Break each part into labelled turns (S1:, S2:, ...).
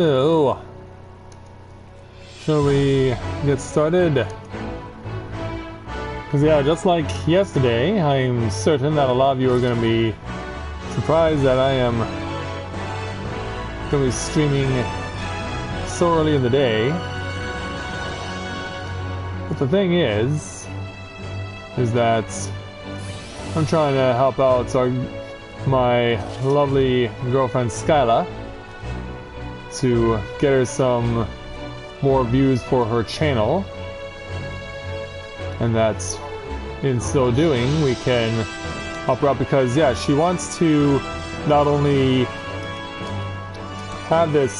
S1: So, shall we get started? Because yeah, just like yesterday, I'm certain that a lot of you are going to be surprised that I am going to be streaming so early in the day. But the thing is that I'm trying to help out my lovely girlfriend Skyla to get her some more views for her channel, and that in so doing we can help her out, because yeah, she wants to not only have this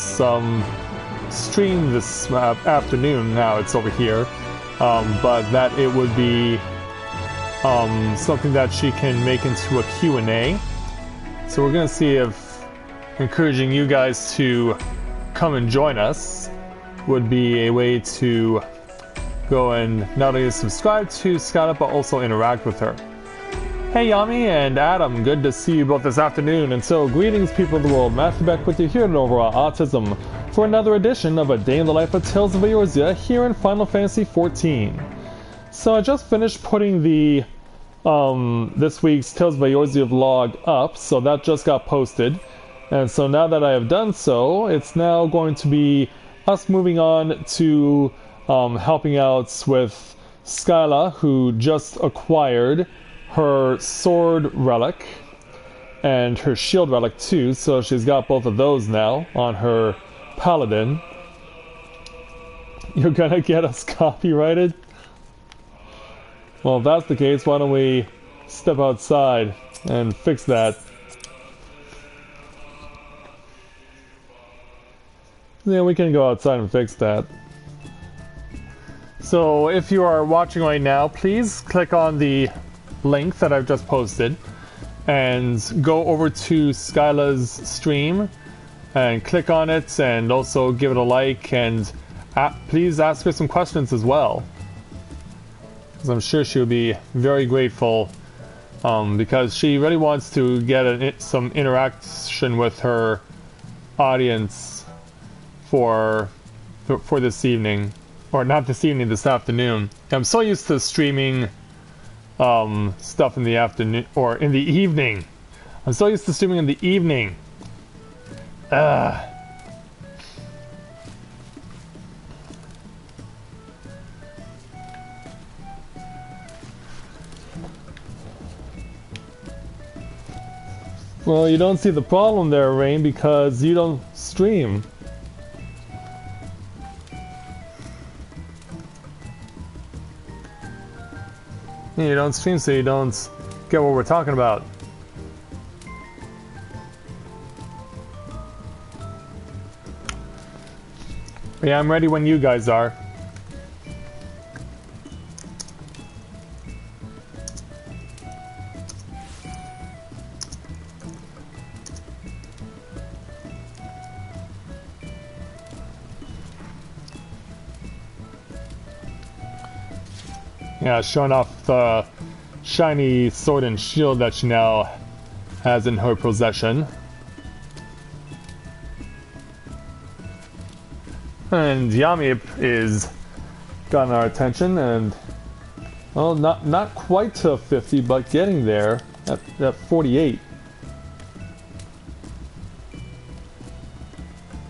S1: stream this afternoon, now it's over here, but that it would be something that she can make into a Q&A. So we're gonna see if encouraging you guys to come and join us would be a way to go and not only subscribe to Skyla but also interact with her. Hey Yami and Adam, good to see you both this afternoon. And so, greetings people of the world, Matthia back with you here at Novaura Autism for another edition of A Day in the Life of Tales of Eorzea here in Final Fantasy XIV. So I just finished putting the this week's Tales of Eorzea vlog up, so that just got posted. And so now that I have done so, it's now going to be us moving on to helping out with Skyla, who just acquired her sword relic and her shield relic too, so she's got both of those now on her paladin. You're gonna get us copyrighted? Well, if that's the case, why don't we step outside and fix that? Yeah, we can go outside and fix that. So, if you are watching right now, please click on the link that I've just posted and go over to Skyla's stream and click on it, and also give it a like, and please ask her some questions as well, because I'm sure she would be very grateful, because she really wants to get some interaction with her audience for this evening, or not this evening, this afternoon. I'm so used to streaming stuff in the afternoon or in the evening. I'm so used to streaming in the evening. Well, you don't see the problem there, Rain, because you don't stream. You don't stream, so you don't get what we're talking about. Yeah, I'm ready when you guys are. Yeah, showing off the shiny sword and shield that she now has in her possession. And Yami is gotten our attention, and well, not quite to 50, but getting there at 48.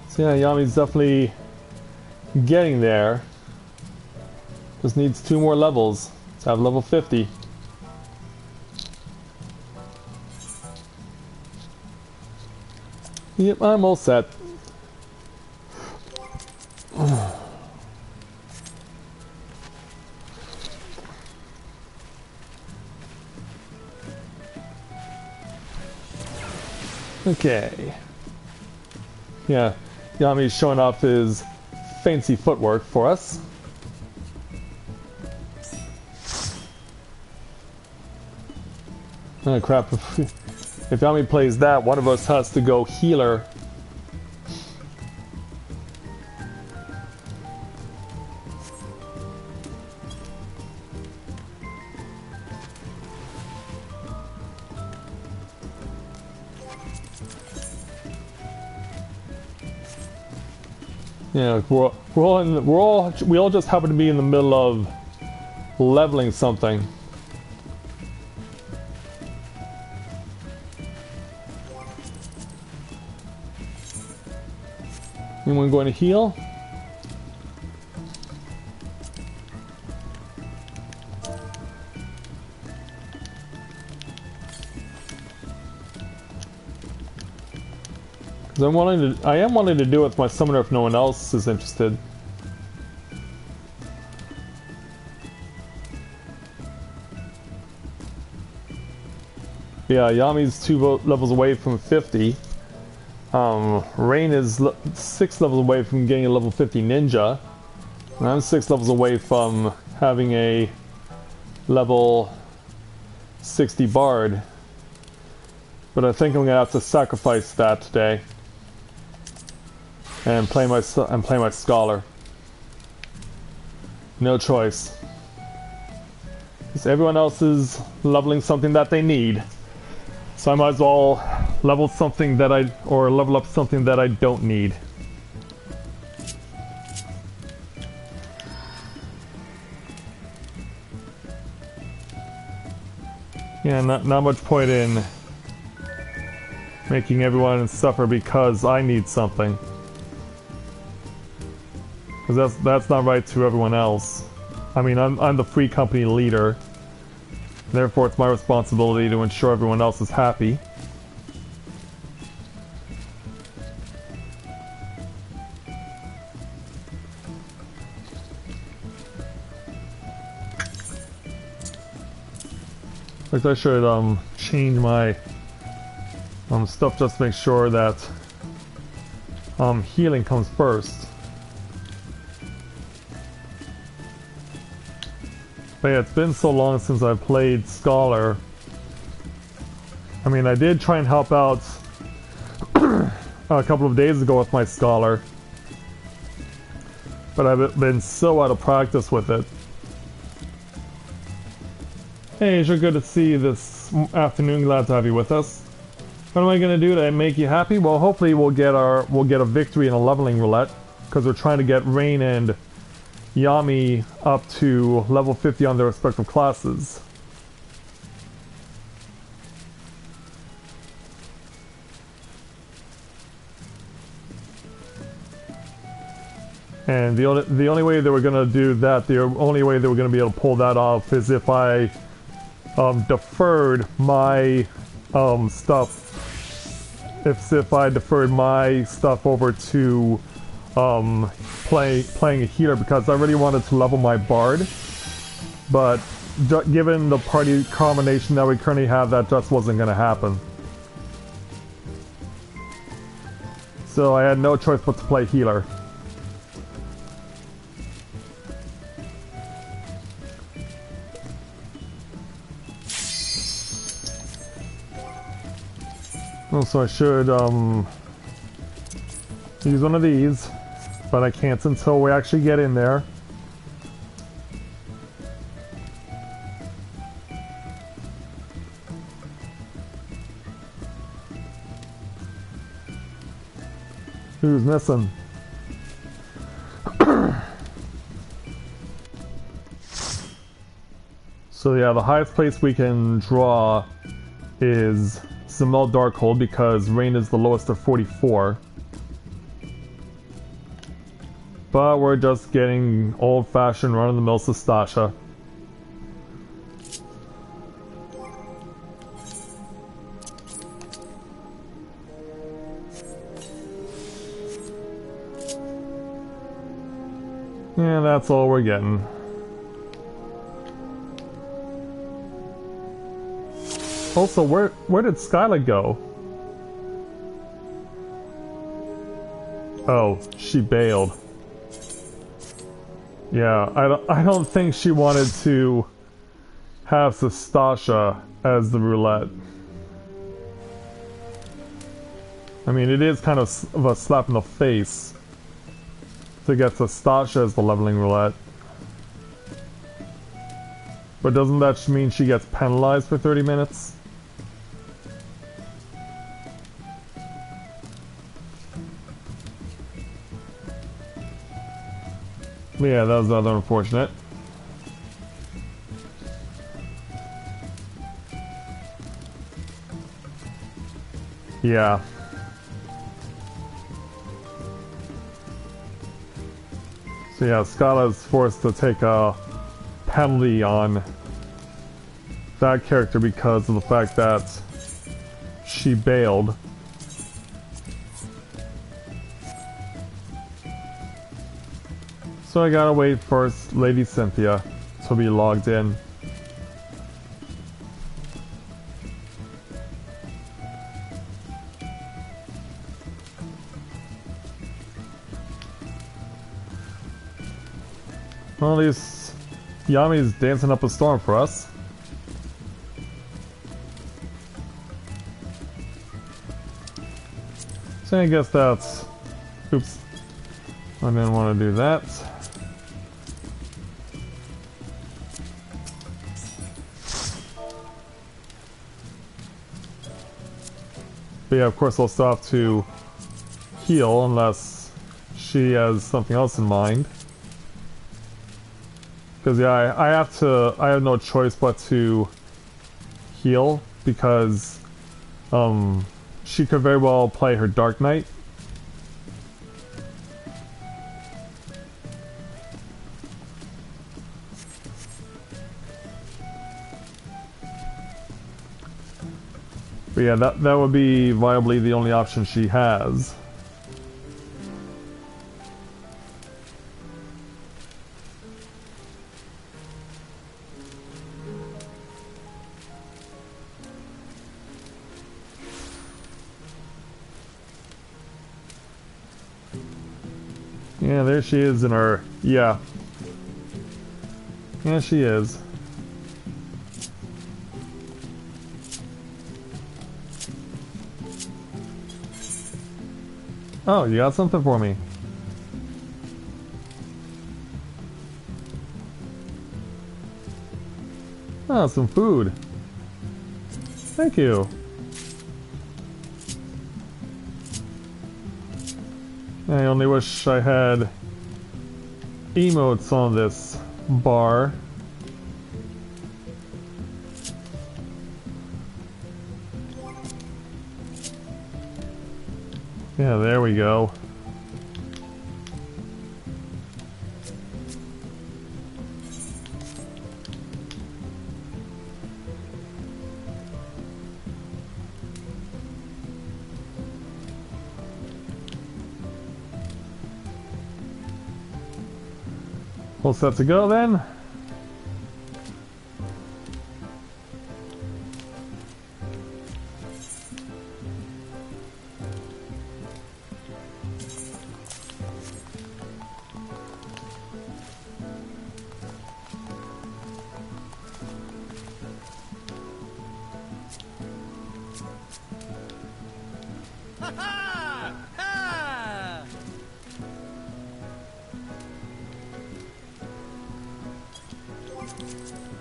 S1: So yeah, Yami's definitely getting there. Just needs 2 more levels to have level 50. Yep, I'm all set. Okay. Yeah, Yami's showing off his fancy footwork for us. Oh crap, if Yami plays that, one of us has to go healer. Yeah, we all just happen to be in the middle of leveling something. Anyone going to heal? I am wanting to do it with my summoner if no one else is interested. Yeah, Yami's 2 levels away from 50. Rain is 6 levels away from getting a level 50 ninja. And I'm 6 levels away from having a level 60 bard. But I think I'm gonna have to sacrifice that today. And play my scholar. No choice. Because everyone else is leveling something that they need. So I might as well level something that level up something that I don't need. Yeah, not much point in making everyone suffer because I need something. Because that's not right to everyone else. I mean, I'm the free company leader. Therefore, it's my responsibility to ensure everyone else is happy. Like I should change my stuff just to make sure that healing comes first. But yeah, it's been so long since I played Scholar. I mean, I did try and help out a couple of days ago with my Scholar. But I've been so out of practice with it. Hey, sure good to see you this afternoon. Glad to have you with us. What am I gonna do to make you happy? Well, hopefully we'll get a victory in a leveling roulette, because we're trying to get Rain and Yami up to level 50 on their respective classes. And the only way that we're gonna do that, the only way that we're gonna be able to pull that off is if I deferred my stuff. If I deferred my stuff over to playing a healer, because I really wanted to level my bard, but given the party combination that we currently have, that just wasn't going to happen. So I had no choice but to play healer. So I should use one of these, but I can't until we actually get in there. Who's missing? So yeah, the highest place we can draw is Zemel Darkhold, because Rain is the lowest of 44. But we're just getting old-fashioned run-of-the-mill Sastasha. Yeah, that's all we're getting. Also, where did Skyla go? Oh, she bailed. Yeah, I don't think she wanted to have Sastasha as the roulette. I mean, it is kind of a slap in the face to get Sastasha as the leveling roulette. But doesn't that mean she gets penalized for 30 minutes? Yeah, that was rather unfortunate. Yeah. So yeah, Skyla's forced to take a penalty on that character because of the fact that she bailed. So I gotta wait for Lady Cynthia to be logged in. Well, at least Yami's dancing up a storm for us. So I guess that's... Oops. I didn't want to do that. But yeah, of course I'll still have to heal unless she has something else in mind. Because yeah, I have no choice but to heal because she could very well play her Dark Knight. But yeah, that would be viably the only option she has. Yeah, there she is in her... Yeah. Yeah, she is. Oh, you got something for me. Oh, some food. Thank you. I only wish I had emotes on this bar. Yeah, there we go. All set to go then?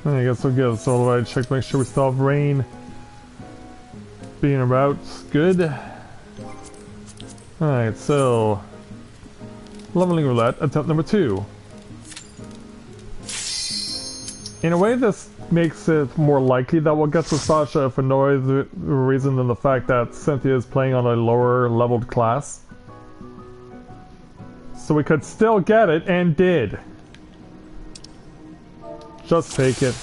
S1: I guess we'll give this all the way. Check, make sure we still have rain being about. Good. Alright, so leveling roulette, attempt number 2. In a way, this makes it more likely that we'll get to Sasha for no other reason than the fact that Cynthia is playing on a lower leveled class. So we could still get it, and did. Just take it.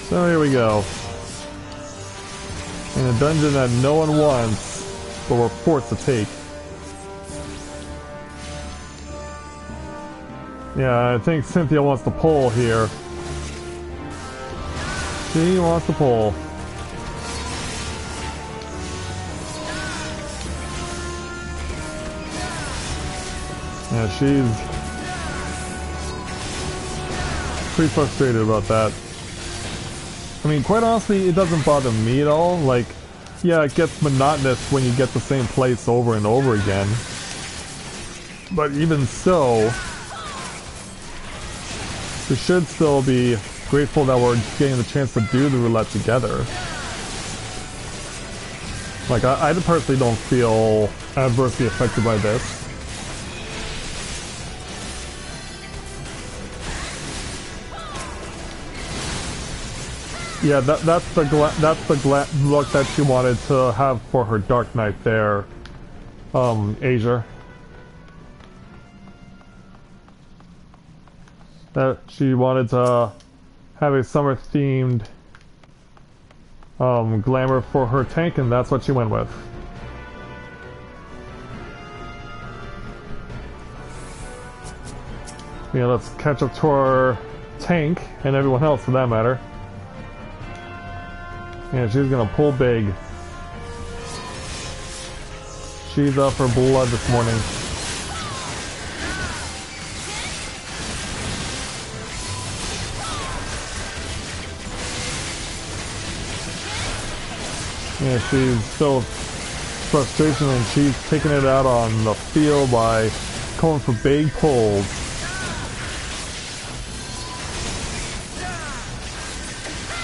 S1: So here we go. In a dungeon that no one wants, but we're forced to take. Yeah, I think Cynthia wants to pull here. She wants to pull. Yeah, she's pretty frustrated about that. I mean, quite honestly, it doesn't bother me at all. Like, yeah, it gets monotonous when you get the same place over and over again. But even so, we should still be grateful that we're getting the chance to do the roulette together. Like, I personally don't feel adversely affected by this. Yeah, that's the look that she wanted to have for her Dark Knight there, Asia. That she wanted to have a summer-themed glamour for her tank, and that's what she went with. Yeah, let's catch up to our tank, and everyone else for that matter. Yeah, she's gonna pull big. She's up for blood this morning. Yeah, she's filled with frustration and she's taking it out on the field by going for big pulls.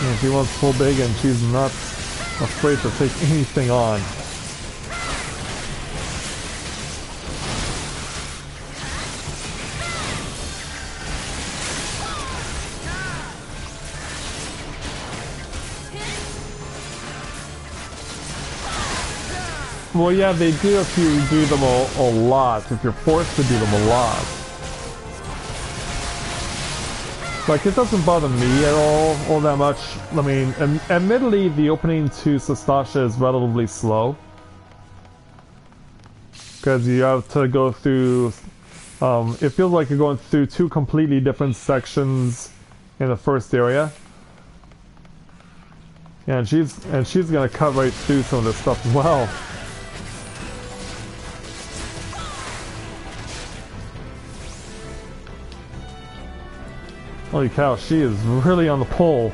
S1: Yeah, she wants to pull big and she's not afraid to take anything on. Well, yeah, they do if you do them a lot, if you're forced to do them a lot. Like, it doesn't bother me at all that much. I mean, admittedly, the opening to Sastasha is relatively slow. Because you have to go through... it feels like you're going through two completely different sections in the first area. Yeah, and she's gonna cut right through some of this stuff as well. Holy cow, she is really on the pole.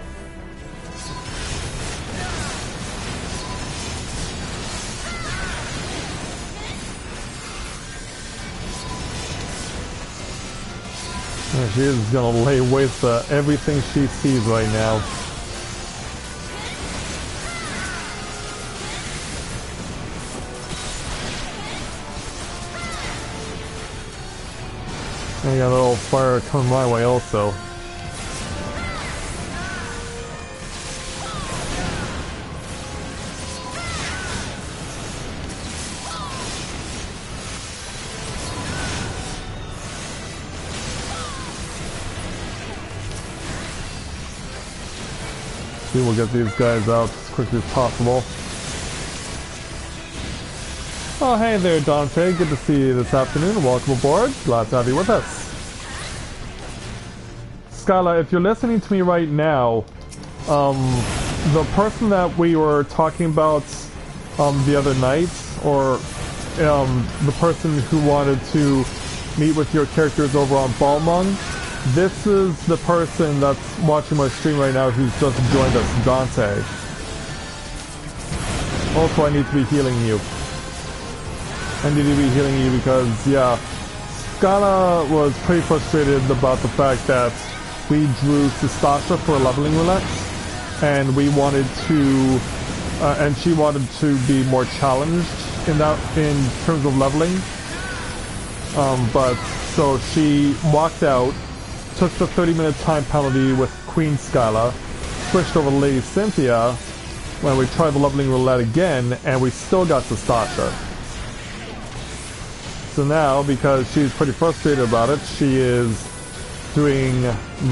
S1: Yeah, she is gonna lay waste to everything she sees right now. I got a little fire coming my way also. We'll get these guys out as quickly as possible. Oh, hey there, Dante. Good to see you this afternoon. Welcome aboard. Glad to have you with us. Skyla, if you're listening to me right now, the person that we were talking about the other night, or the person who wanted to meet with your characters over on Balmung, this is the person that's watching my stream right now who's just joined us, Dante. Also, I need to be healing you. I need to be healing you because, yeah, Scala was pretty frustrated about the fact that we drew Sastasha for a leveling roulette, and we wanted to, and she wanted to be more challenged in terms of leveling. But so she walked out, took the 30-minute time penalty with Queen Skyla, switched over to Lady Cynthia when we tried the leveling roulette again, and we still got Sastasha. So now, because she's pretty frustrated about it, she is doing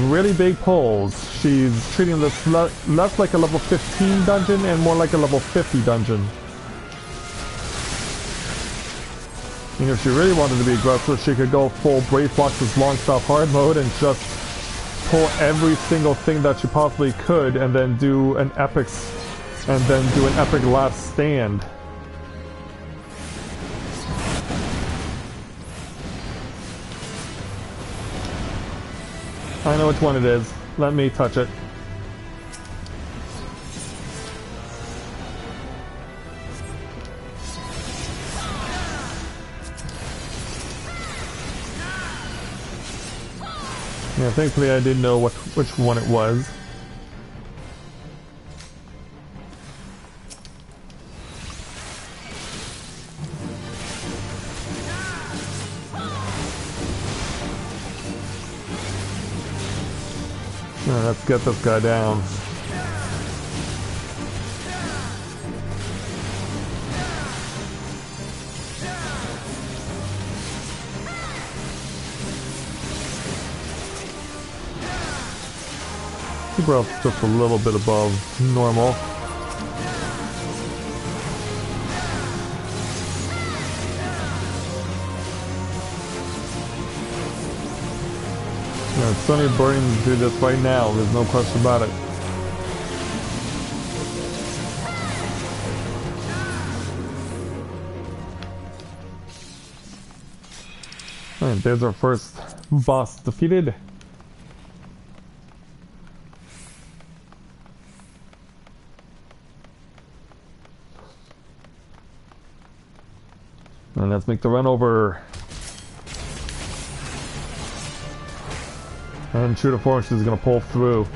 S1: really big pulls. She's treating this less like a level 15 dungeon and more like a level 50 dungeon. And if she really wanted to be aggressive, she could go full Brave Fox's long stop hard mode and just pull every single thing that she possibly could, and then do an epic last stand. I know which one it is. Let me touch it. Yeah, thankfully I didn't know which one it was. Let's get this guy down. Keep her up just a little bit above normal. Yeah, it's only burning to do this right now, there's no question about it. Alright, there's our first boss defeated. And let's make the run over. And True to Form, she's gonna pull through.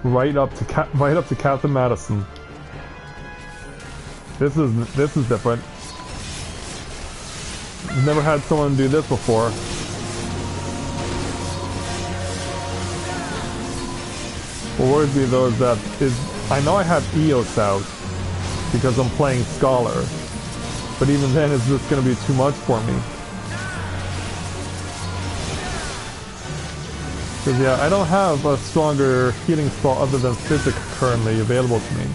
S1: Right up to Captain Madison. This is different. I've never had someone do this before. What worries me though is I know I have Eos out because I'm playing Scholar, but even then it's just gonna be too much for me. Because yeah, I don't have a stronger healing spell other than Physic currently available to me.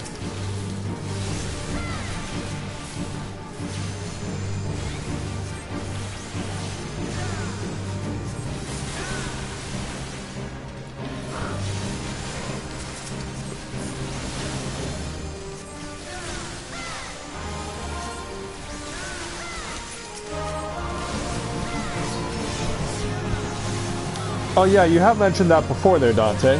S1: Oh yeah, you have mentioned that before there, Dante.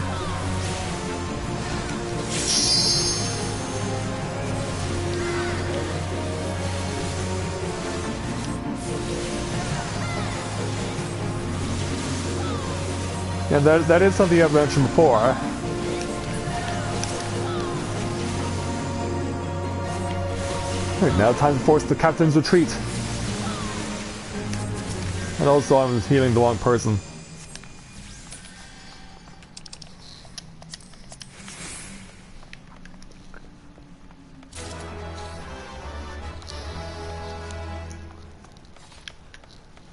S1: Yeah, that is something I've mentioned before. Alright, now time to force the captain's retreat. And also I'm healing the wrong person.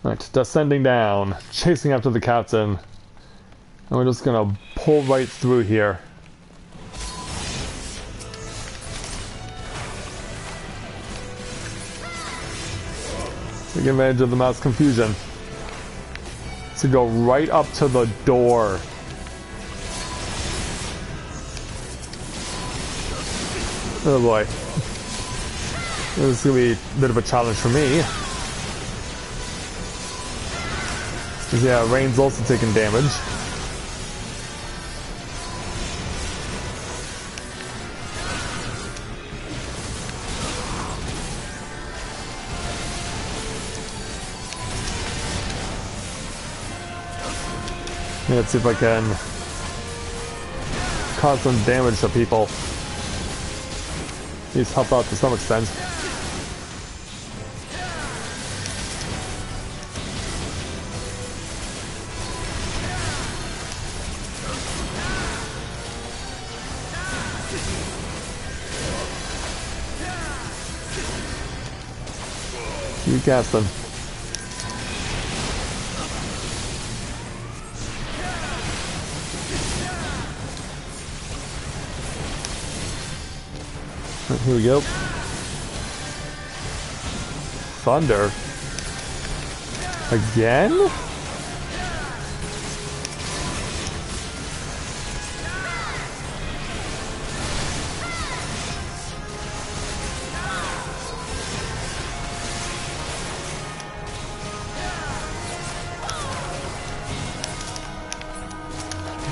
S1: Right, descending down, chasing after the captain. And we're just gonna pull right through here. Take advantage of the mouse confusion. To go right up to the door. Oh boy. This is gonna be a bit of a challenge for me. Yeah, Rain's also taking damage. Let's see if I can cause some damage to people. At least help out to some extent. You cast them. Here we go. thunder. Again?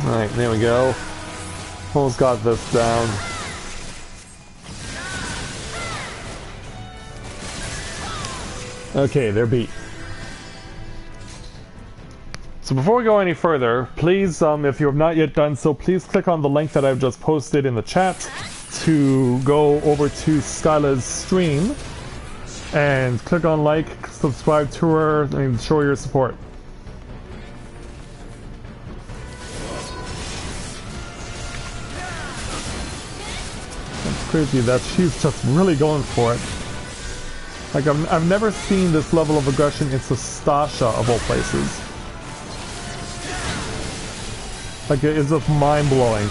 S1: Alright, there we go. Almost got this down. Okay, they're beat. So before we go any further, please, if you have not yet done so, please click on the link that I've just posted in the chat to go over to Skyla's stream and click on like, subscribe to her, and show your support. It's crazy that she's just really going for it. Like, I've never seen this level of aggression in Sastasha, of all places. Like, it's just mind-blowing.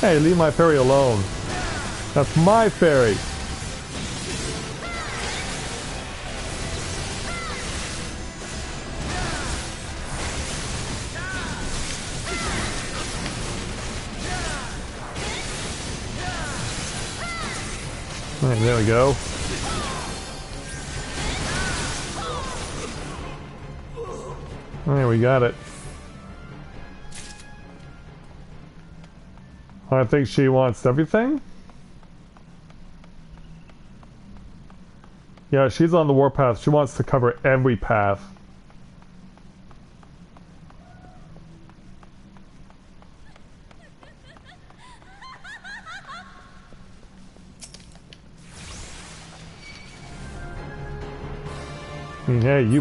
S1: Hey, leave my fairy alone. That's my fairy. Alright, there we go. Alright, we got it. I think she wants everything. Yeah, she's on the warpath. She wants to cover every path. I mean, hey, you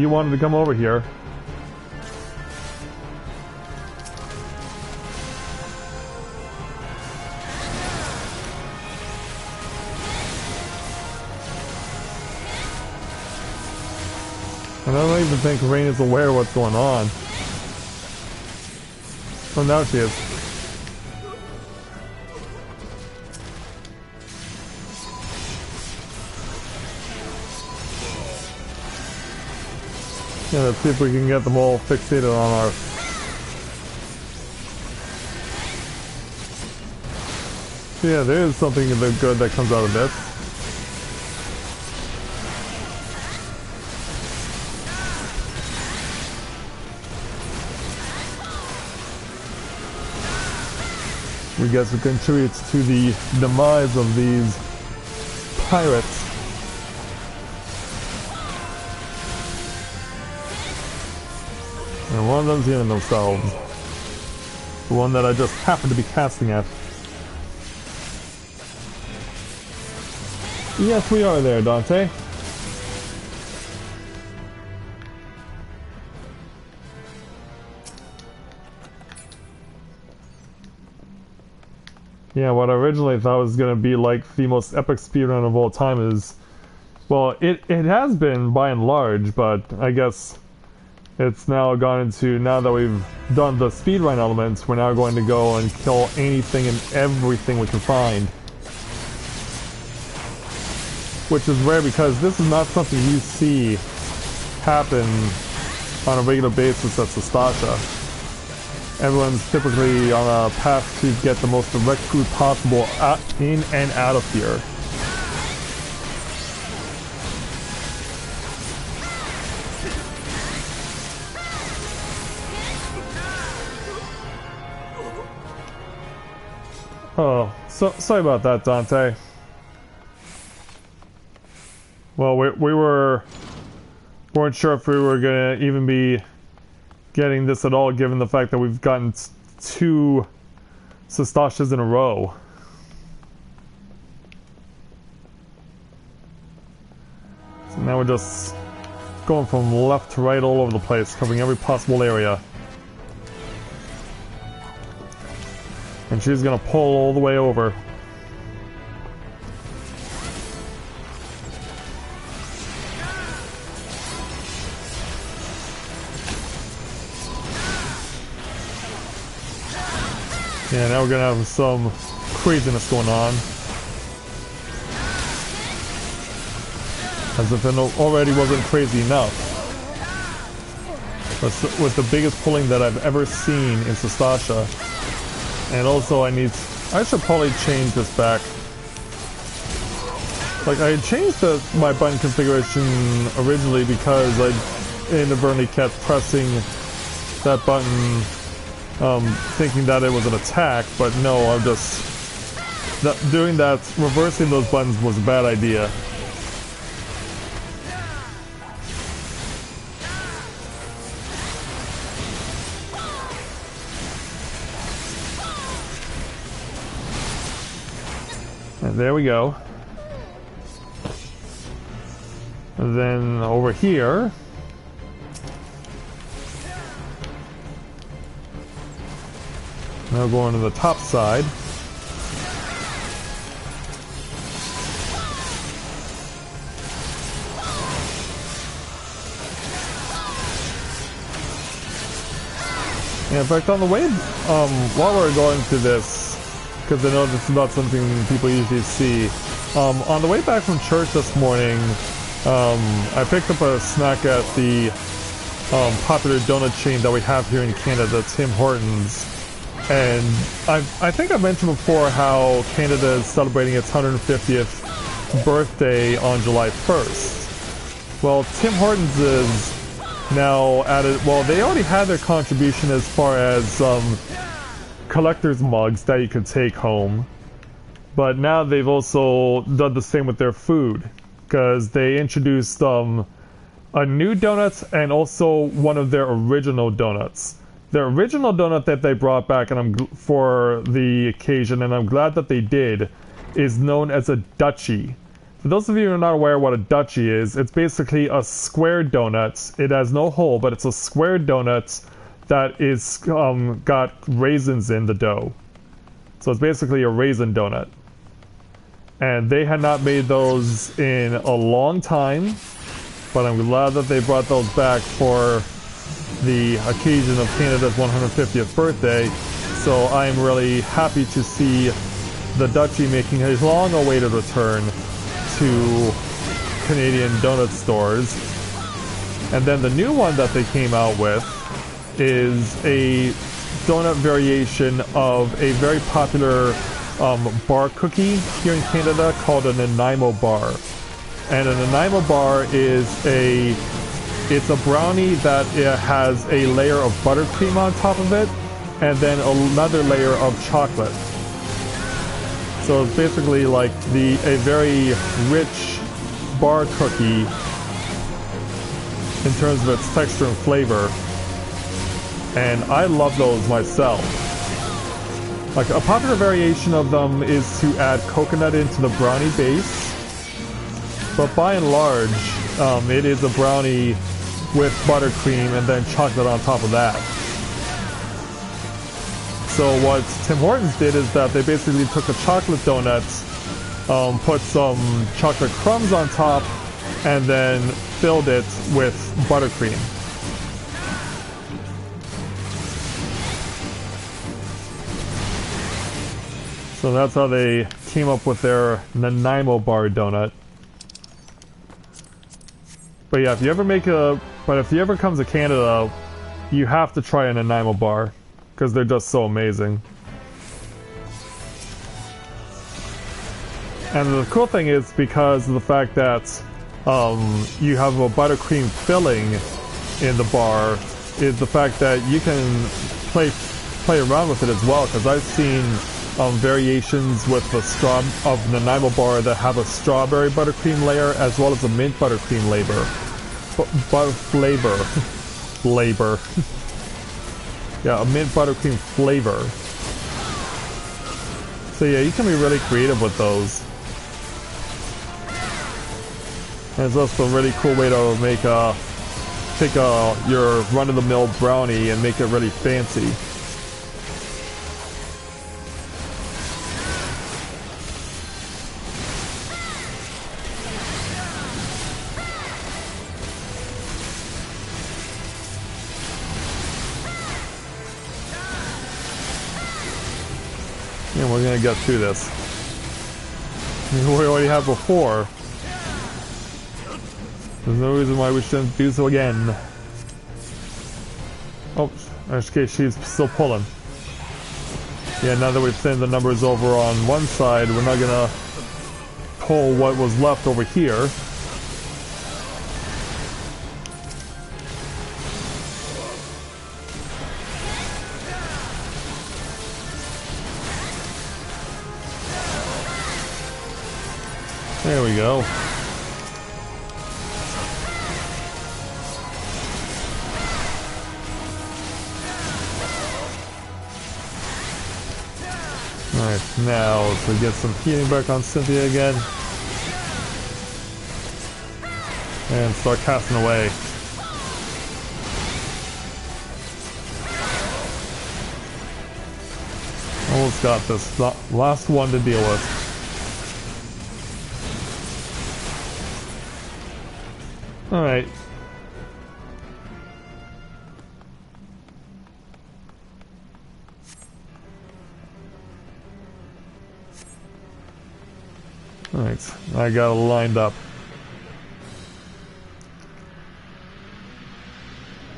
S1: wanted to come over here. And I don't even think Rain is aware of what's going on. Oh, now she is. Yeah, let's see if we can get them all fixated on our... Yeah, there is something good that comes out of this. We guess it contributes to the demise of these pirates. And one of them's healing themselves. The one that I just happened to be casting at. Yes, we are there, Dante. Yeah, what I originally thought was going to be like the most epic speedrun of all time is... Well, it has been by and large, but I guess it's now gone into... Now that we've done the speedrun elements, we're now going to go and kill anything and everything we can find. Which is rare because this is not something you see happen on a regular basis at Sastasha. Everyone's typically on a path to get the most direct route possible in and out of here. Oh, sorry about that, Dante. Well, we weren't sure if we were gonna even be getting this at all, given the fact that we've gotten 2 Sastashas in a row. So now we're just going from left to right all over the place, covering every possible area. And she's gonna pull all the way over. Yeah, now we're gonna have some craziness going on. As if it already wasn't crazy enough. With the biggest pulling that I've ever seen in Sastasha. And also I should probably change this back. Like, I had changed my button configuration originally because I inadvertently kept pressing that button thinking that it was an attack, but no, I'm just... doing that, reversing those buttons was a bad idea. And there we go. And then over here... Now going to the top side. Yeah, in fact, on the way, while we're going through this, because I know this is not something people usually see, on the way back from church this morning, I picked up a snack at the popular donut chain that we have here in Canada, Tim Hortons. And I think I mentioned before how Canada is celebrating its 150th birthday on July 1st. Well, Tim Hortons is now added, well, they already had their contribution as far as collector's mugs that you could take home. But now they've also done the same with their food, because they introduced a new donuts and also one of their original donuts. The original donut that they brought back for the occasion, and I'm glad that they did, is known as a Dutchie. For those of you who are not aware what a Dutchie is, it's basically a square donut. It has no hole, but it's a square donut that is got raisins in the dough. So it's basically a raisin donut. And they had not made those in a long time, but I'm glad that they brought those back for the occasion of Canada's 150th birthday. So I'm really happy to see the Dutchie making a long-awaited return to Canadian donut stores. And then the new one that they came out with is a donut variation of a very popular bar cookie here in Canada called a Nanaimo bar. And a Nanaimo bar is it's a brownie that has a layer of buttercream on top of it, and then another layer of chocolate. So it's basically like a very rich bar cookie in terms of its texture and flavor. And I love those myself. Like, a popular variation of them is to add coconut into the brownie base, but by and large, it is a brownie with buttercream and then chocolate on top of that. So what Tim Hortons did is that they basically took a chocolate donut, put some chocolate crumbs on top, and then filled it with buttercream. So that's how they came up with their Nanaimo bar donut. But yeah, if you ever come to Canada, you have to try a Nanaimo bar, because they're just so amazing. And the cool thing is, because of the fact that you have a buttercream filling in the bar, is the fact that you can play around with it as well, because I've seen variations with the Nanaimo bar that have a strawberry buttercream layer as well as a mint buttercream flavor. Yeah, a mint buttercream flavor. So yeah, you can be really creative with those. And it's also a really cool way to take your run-of-the-mill brownie and make it really fancy. And we're gonna get through this. We already have before. There's no reason why we shouldn't do so again. Oh, in which case she's still pulling. Yeah, now that we've sent the numbers over on one side, we're not gonna pull what was left over here. There we go. Alright, now let's get some healing back on Cynthia again. And start casting away. Almost got this. Last one to deal with. Alright. Alright, I got it lined up.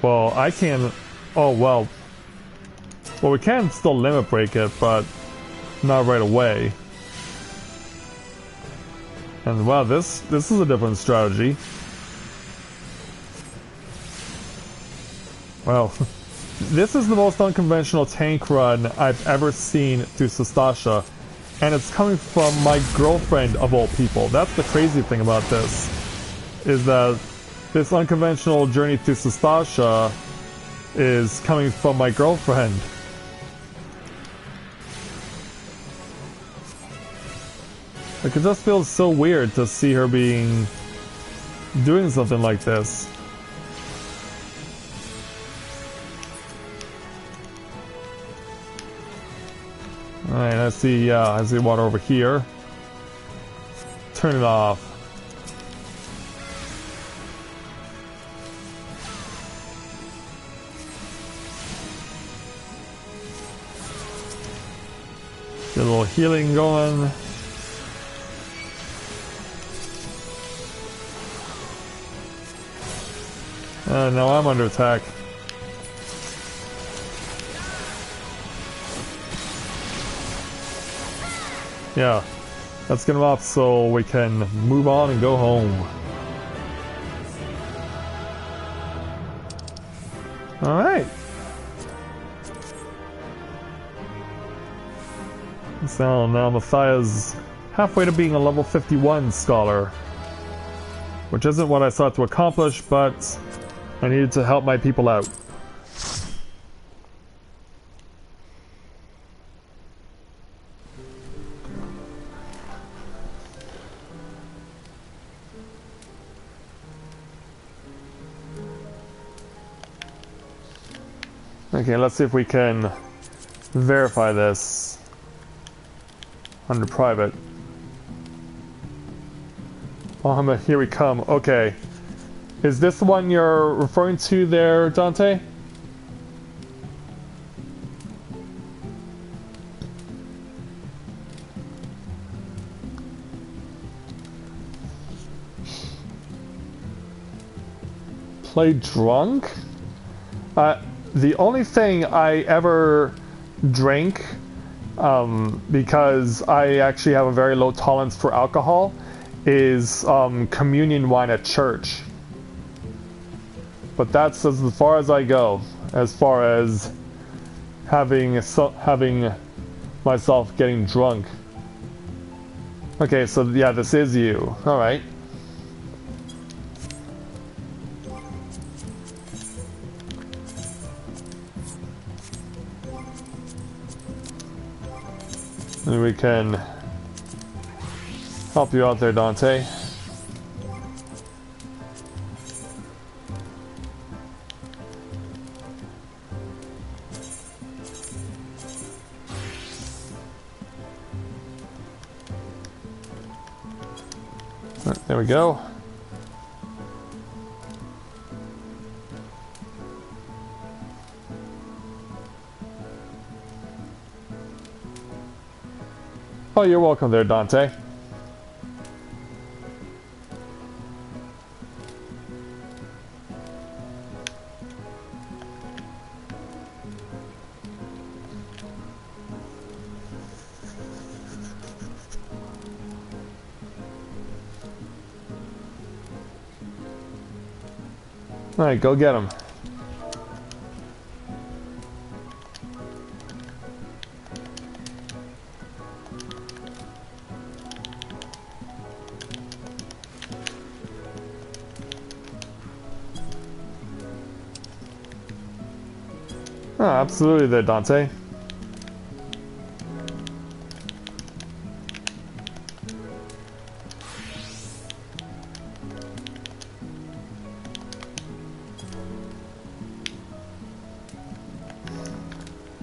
S1: Well, I can... Oh, well... Well, we can still limit break it, but not right away. And wow, this is a different strategy. Well, this is the most unconventional tank run I've ever seen through Sastasha. And it's coming from my girlfriend, of all people. That's the crazy thing about this. Is that this unconventional journey through Sastasha is coming from my girlfriend. Like, it just feels so weird to see her doing something like this. Alright, I see water over here. Turn it off. Get a little healing going. Now I'm under attack. Yeah, let's get him off so we can move on and go home. Alright. So now Mathia's halfway to being a level 51 scholar. Which isn't what I sought to accomplish, but I needed to help my people out. Okay, let's see if we can verify this under private. Oh, here we come. Okay. Is this the one you're referring to there, Dante? Play drunk? The only thing I ever drank, because I actually have a very low tolerance for alcohol, is communion wine at church. But that's as far as I go, as far as having myself getting drunk. Okay, so yeah, this is you. Alright. And we can help you out there, Dante. There we go. Oh, you're welcome there, Dante. Alright, go get him. Oh, absolutely there, Dante.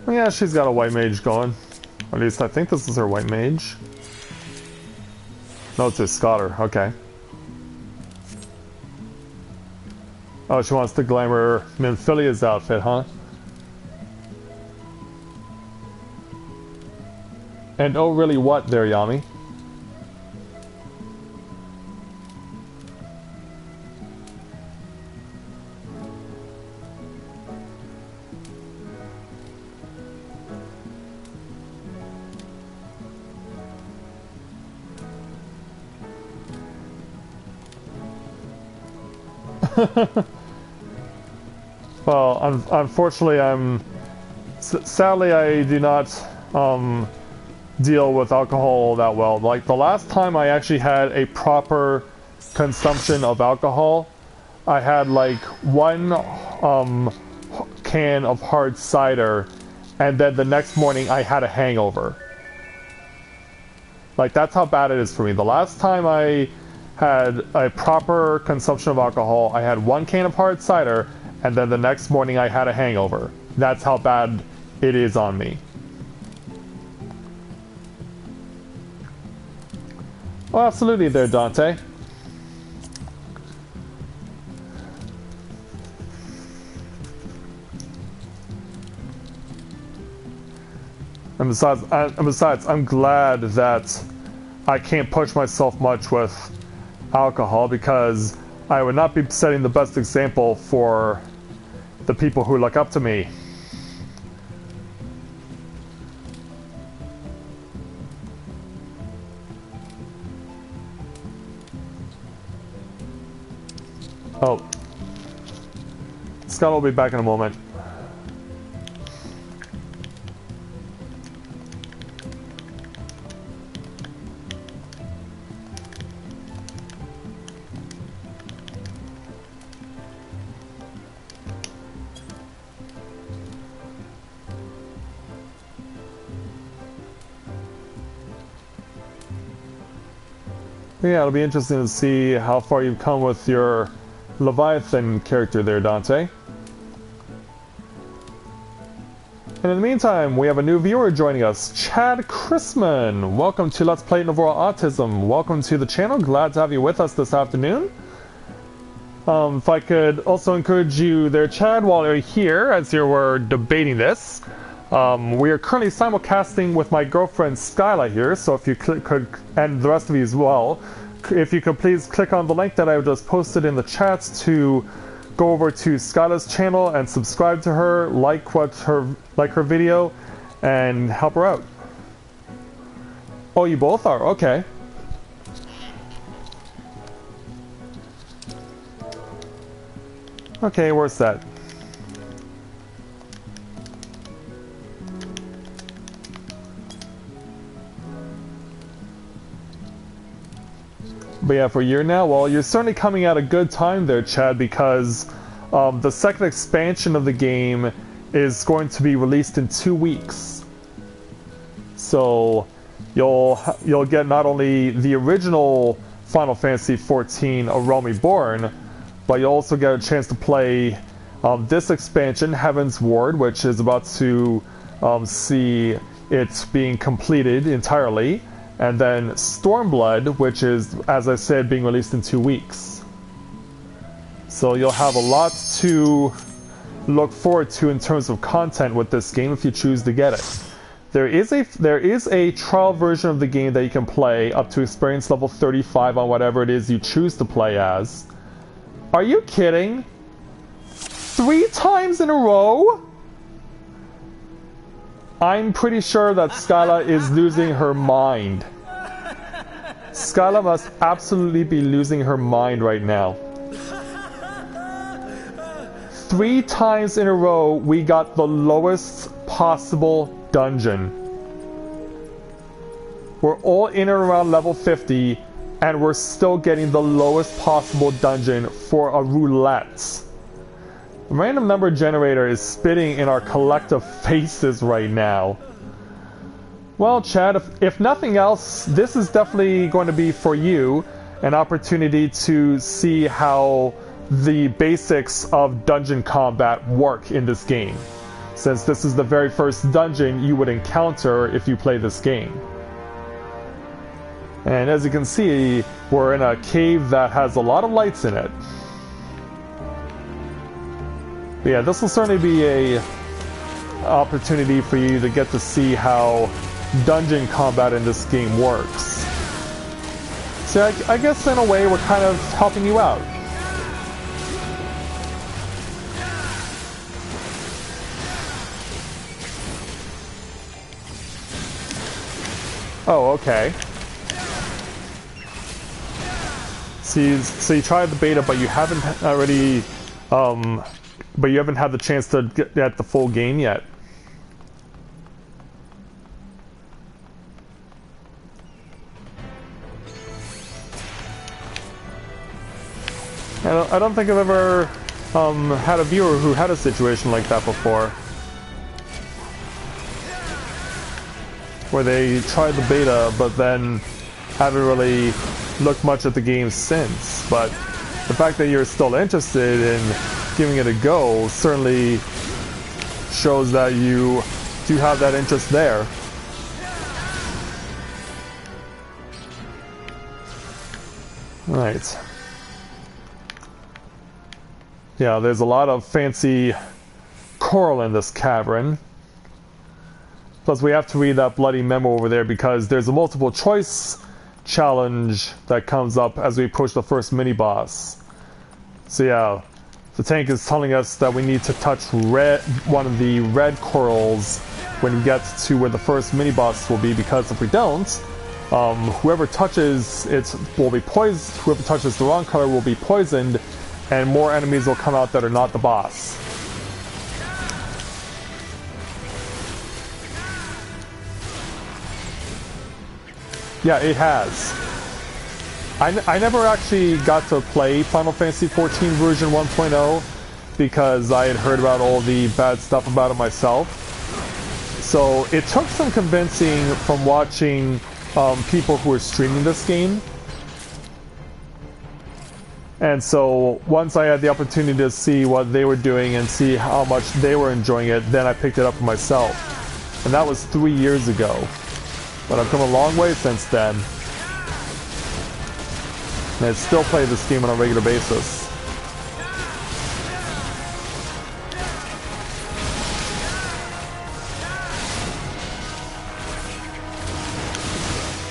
S1: Yeah, she's got a white mage going. Or at least I think this is her white mage. No, it's a Scotter. Okay. Oh, she wants to glamour Minfilia's outfit, huh? And oh, really what there, Yami? Well, unfortunately, sadly, I do not deal with alcohol that well. Like, the last time I actually had a proper consumption of alcohol, I had like one can of hard cider, and then the next morning I had a hangover. Like, that's how bad it is for me. The last time I had a proper consumption of alcohol, I had one can of hard cider, and then the next morning I had a hangover. That's how bad it is on me. Oh, absolutely there, Dante. And besides, I'm glad that I can't push myself much with alcohol, because I would not be setting the best example for the people who look up to me. Oh. Scott will be back in a moment. Yeah, it'll be interesting to see how far you've come with your Leviathan character there, Dante. And in the meantime, we have a new viewer joining us, Chad Chrisman. Welcome to Let's Play Novaura Autism. Welcome to the channel. Glad to have you with us this afternoon. If I could also encourage you there, Chad, while you're here, as you were debating this, we are currently simulcasting with my girlfriend Skyla here, so if you could, and the rest of you as well, if you could please click on the link that I just posted in the chat to go over to Skyla's channel and subscribe to her, like her video, and help her out. Oh, you both are? Okay. Okay, where's that? But yeah, for a year now, well, you're certainly coming at a good time there, Chad, because the second expansion of the game is going to be released in 2 weeks. So you'll get not only the original Final Fantasy XIV, A Realm Reborn, but you'll also get a chance to play this expansion, Heavensward, which is about to see it being completed entirely. And then Stormblood, which is, as I said, being released in 2 weeks. So you'll have a lot to look forward to in terms of content with this game if you choose to get it. there is a trial version of the game that you can play up to experience level 35 on whatever it is you choose to play as. Are you kidding? 3 times in a row? I'm pretty sure that Skyla is losing her mind. Skyla must absolutely be losing her mind right now. 3 times in a row, we got the lowest possible dungeon. We're all in and around level 50, and we're still getting the lowest possible dungeon for a roulette. The random number generator is spitting in our collective faces right now. Well, Chad, if nothing else, this is definitely going to be for you an opportunity to see how the basics of dungeon combat work in this game, since this is the very first dungeon you would encounter if you play this game. And as you can see, we're in a cave that has a lot of lights in it. But yeah, this will certainly be a opportunity for you to get to see how dungeon combat in this game works. So I guess in a way we're kind of helping you out. Oh, okay. So you tried the beta, but you haven't already, but you haven't had the chance to get at the full game yet. I don't think I've ever had a viewer who had a situation like that before, where they tried the beta but then haven't really looked much at the game since. But the fact that you're still interested in giving it a go certainly shows that you do have that interest there. Right. Yeah, there's a lot of fancy coral in this cavern. Plus we have to read that bloody memo over there because there's a multiple choice challenge that comes up as we approach the first mini-boss. So yeah, the tank is telling us that we need to touch one of the red corals when we get to where the first mini-boss will be, because if we don't, whoever touches it will be poisoned, whoever touches the wrong color will be poisoned, and more enemies will come out that are not the boss. Yeah, it has. I never actually got to play Final Fantasy XIV version 1.0 because I had heard about all the bad stuff about it myself. So it took some convincing from watching people who were streaming this game. And so once I had the opportunity to see what they were doing and see how much they were enjoying it, then I picked it up for myself. And that was 3 years ago. But I've come a long way since then. And I still play this game on a regular basis.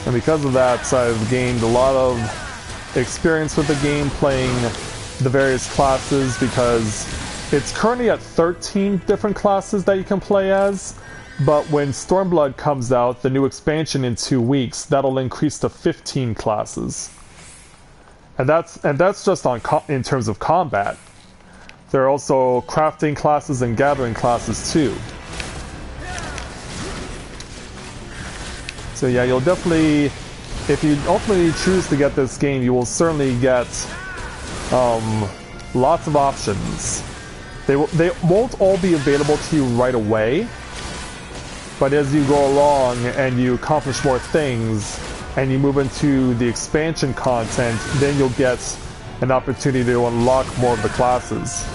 S1: And because of that, I've gained a lot of experience with the game, playing the various classes, because it's currently at 13 different classes that you can play as. But when Stormblood comes out, the new expansion in 2 weeks, that'll increase to 15 classes. And that's just in terms of combat. There are also crafting classes and gathering classes too. So yeah, you'll definitely, if you ultimately choose to get this game, you will certainly get lots of options. They won't all be available to you right away. But as you go along and you accomplish more things and you move into the expansion content, then you'll get an opportunity to unlock more of the classes.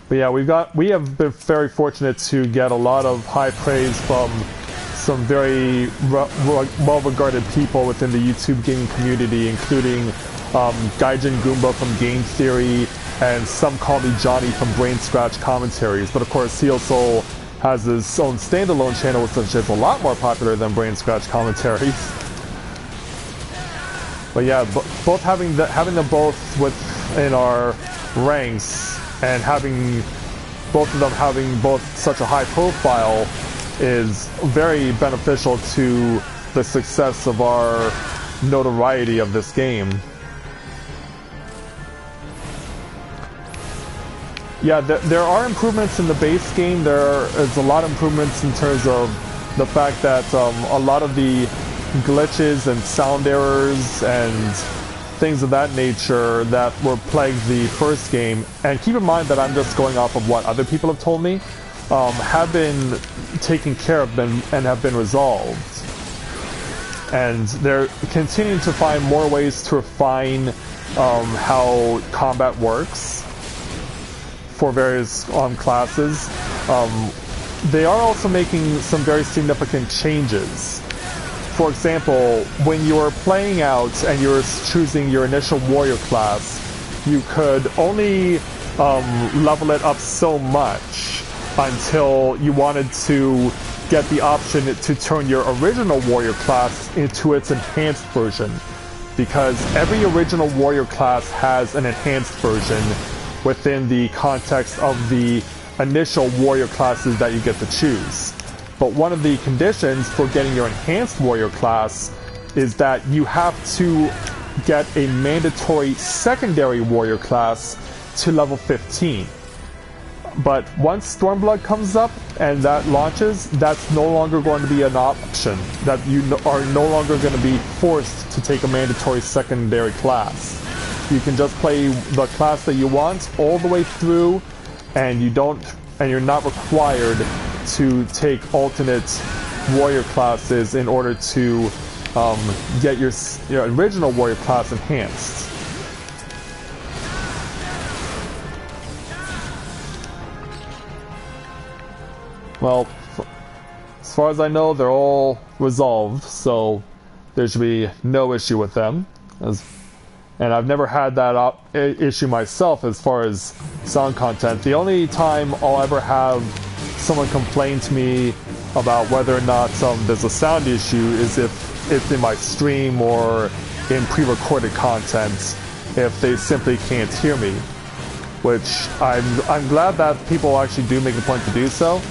S1: But yeah, we have been very fortunate to get a lot of high praise from some very well-regarded people within the YouTube gaming community, including Gaijin Goomba from Game Theory, and some call me Johnny from Brain Scratch Commentaries. But of course, he also has his own standalone channel, which is a lot more popular than Brain Scratch Commentaries. But yeah, both having them both within our ranks, and having both of them having both such a high profile, is very beneficial to the success of our notoriety of this game. Yeah, there are improvements in the base game. There is a lot of improvements in terms of the fact that a lot of the glitches and sound errors and things of that nature that were plagued the first game, and keep in mind that I'm just going off of what other people have told me, have been taken care of and have been resolved. And they're continuing to find more ways to refine how combat works for various classes. They are also making some very significant changes. For example, when you were playing out and you were choosing your initial warrior class, you could only level it up so much until you wanted to get the option to turn your original warrior class into its enhanced version, because every original warrior class has an enhanced version within the context of the initial warrior classes that you get to choose. But one of the conditions for getting your enhanced warrior class is that you have to get a mandatory secondary warrior class to level 15. But once Stormblood comes up and that launches, that's no longer going to be an option. That you are no longer going to be forced to take a mandatory secondary class. You can just play the class that you want all the way through, and you're not required to take alternate warrior classes in order to get your original warrior class enhanced. Well, as far as I know, they're all resolved, so there should be no issue with them. And I've never had that issue myself as far as sound content. The only time I'll ever have someone complain to me about whether or not there's a sound issue is if it's in my stream or in pre-recorded content, if they simply can't hear me. Which I'm glad that people actually do make a point to do so.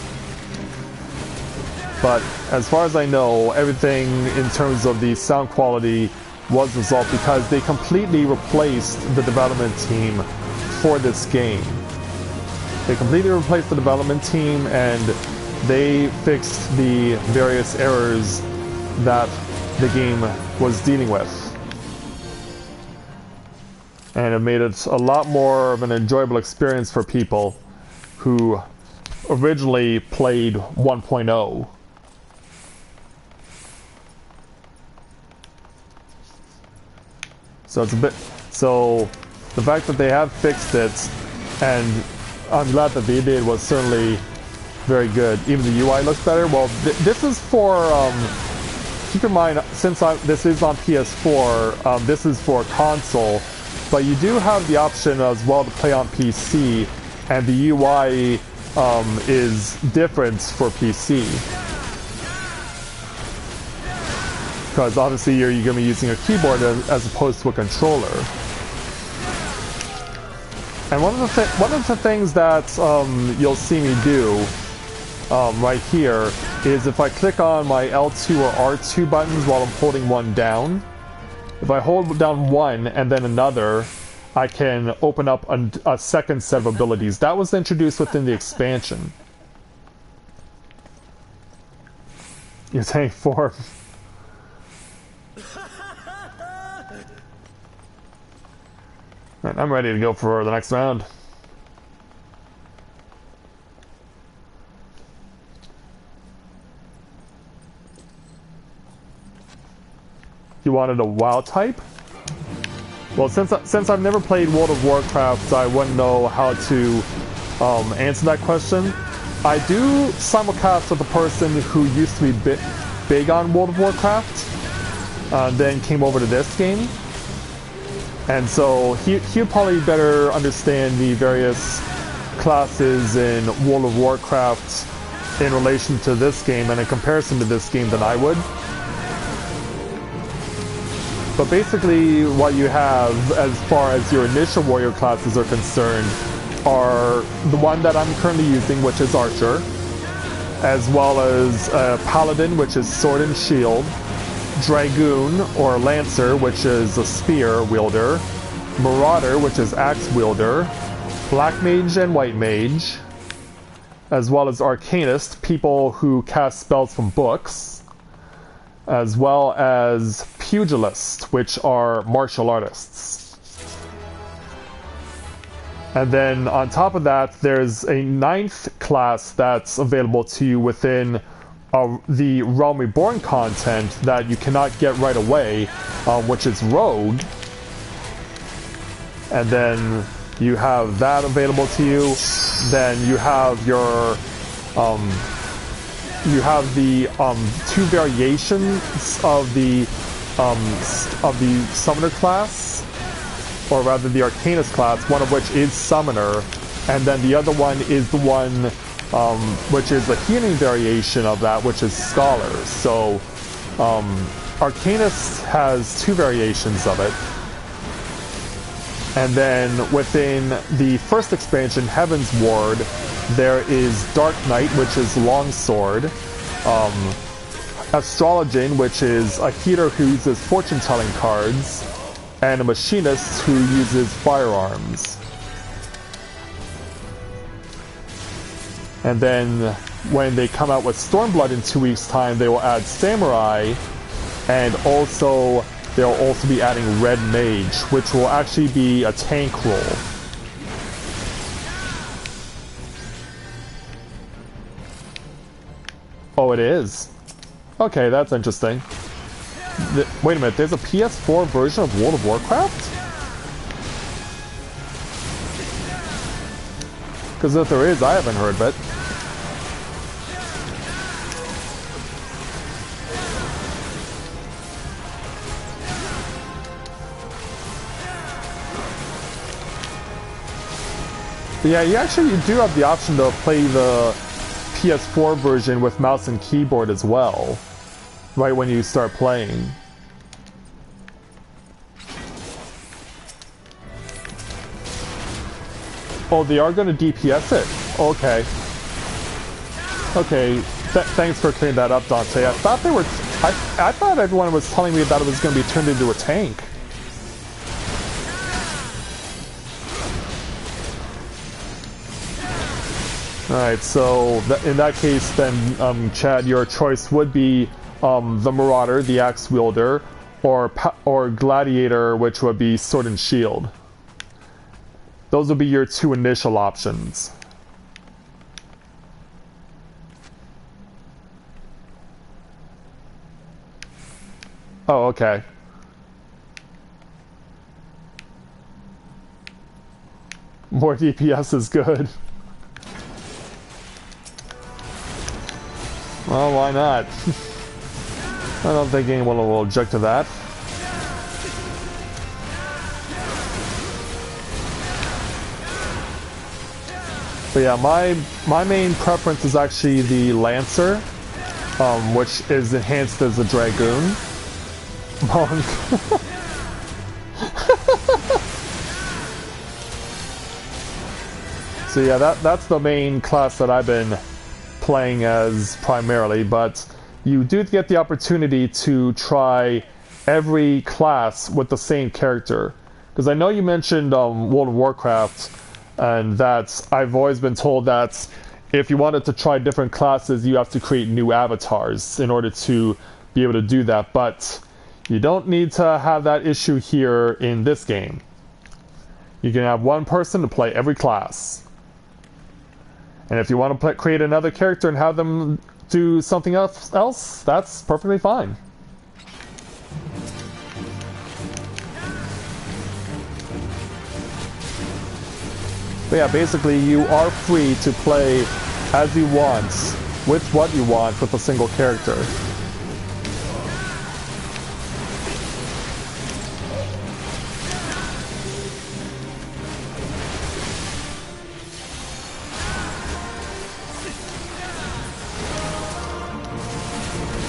S1: But as far as I know, everything in terms of the sound quality was resolved because they completely replaced the development team for this game. They completely replaced the development team, and they fixed the various errors that the game was dealing with. And it made it a lot more of an enjoyable experience for people who originally played 1.0. So the fact that they have fixed it, and I'm glad that they did, was certainly very good. Even the UI looks better. Well, this is for keep in mind, since this is on PS4, this is for console, but you do have the option as well to play on PC, and the UI is different for PC. Because obviously you're going to be using a keyboard as opposed to a controller. And one of the things that you'll see me do right here is if I click on my L2 or R2 buttons while I'm holding one down, if I hold down one and then another, I can open up a second set of abilities. That was introduced within the expansion. You're saying 4. Right, I'm ready to go for the next round. You wanted a WoW type? Well, since I've never played World of Warcraft, I wouldn't know how to answer that question. I do simulcast with a person who used to be big on World of Warcraft, then came over to this game. And so he'll probably better understand the various classes in World of Warcraft in relation to this game and in comparison to this game than I would. But basically what you have as far as your initial warrior classes are concerned are the one that I'm currently using, which is Archer, as well as Paladin, which is sword and shield, Dragoon or Lancer, which is a spear wielder, Marauder, which is axe wielder, Black Mage and White Mage, as well as Arcanist, people who cast spells from books, as well as Pugilist, which are martial artists. And then on top of that, there's a 9th class that's available to you within the Realm Reborn content that you cannot get right away, which is Rogue. And then you have that available to you. Then you have your the 2 variations of the Summoner class, or rather the Arcanist class, one of which is Summoner, and then the other one is the one which is a healing variation of that, which is Scholar. So Arcanist has 2 variations of it. And then within the first expansion, Heavensward, there is Dark Knight, which is Longsword, Astrologian, which is a healer who uses fortune-telling cards, and a machinist who uses firearms. And then when they come out with Stormblood in 2 weeks' time, they will add Samurai, and also they'll also be adding Red Mage, which will actually be a tank role. Oh, it is? Okay, that's interesting. Wait a minute, there's a PS4 version of World of Warcraft? Because if there is, I haven't heard of it. But yeah, you do have the option to play the PS4 version with mouse and keyboard as well, right when you start playing. Oh, they are going to DPS it? Okay. Okay, thanks for clearing that up, Dante. I thought they were... I thought everyone was telling me that it was going to be turned into a tank. Alright, so in that case then, Chad, your choice would be the Marauder, the Axe Wielder, or Gladiator, which would be Sword and Shield. Those would be your 2 initial options. Oh, okay. More DPS is good. Well, why not? I don't think anyone will object to that. But yeah, my main preference is actually the Lancer, which is enhanced as a Dragoon. Monk. So yeah, that's the main class that I've been playing as primarily, but you do get the opportunity to try every class with the same character. Because I know you mentioned World of Warcraft, and that I've always been told that if you wanted to try different classes, you have to create new avatars in order to be able to do that, but you don't need to have that issue here in this game. You can have one person to play every class. And if you want to create another character and have them do something else, that's perfectly fine. But yeah, basically you are free to play as you want, with what you want, with a single character.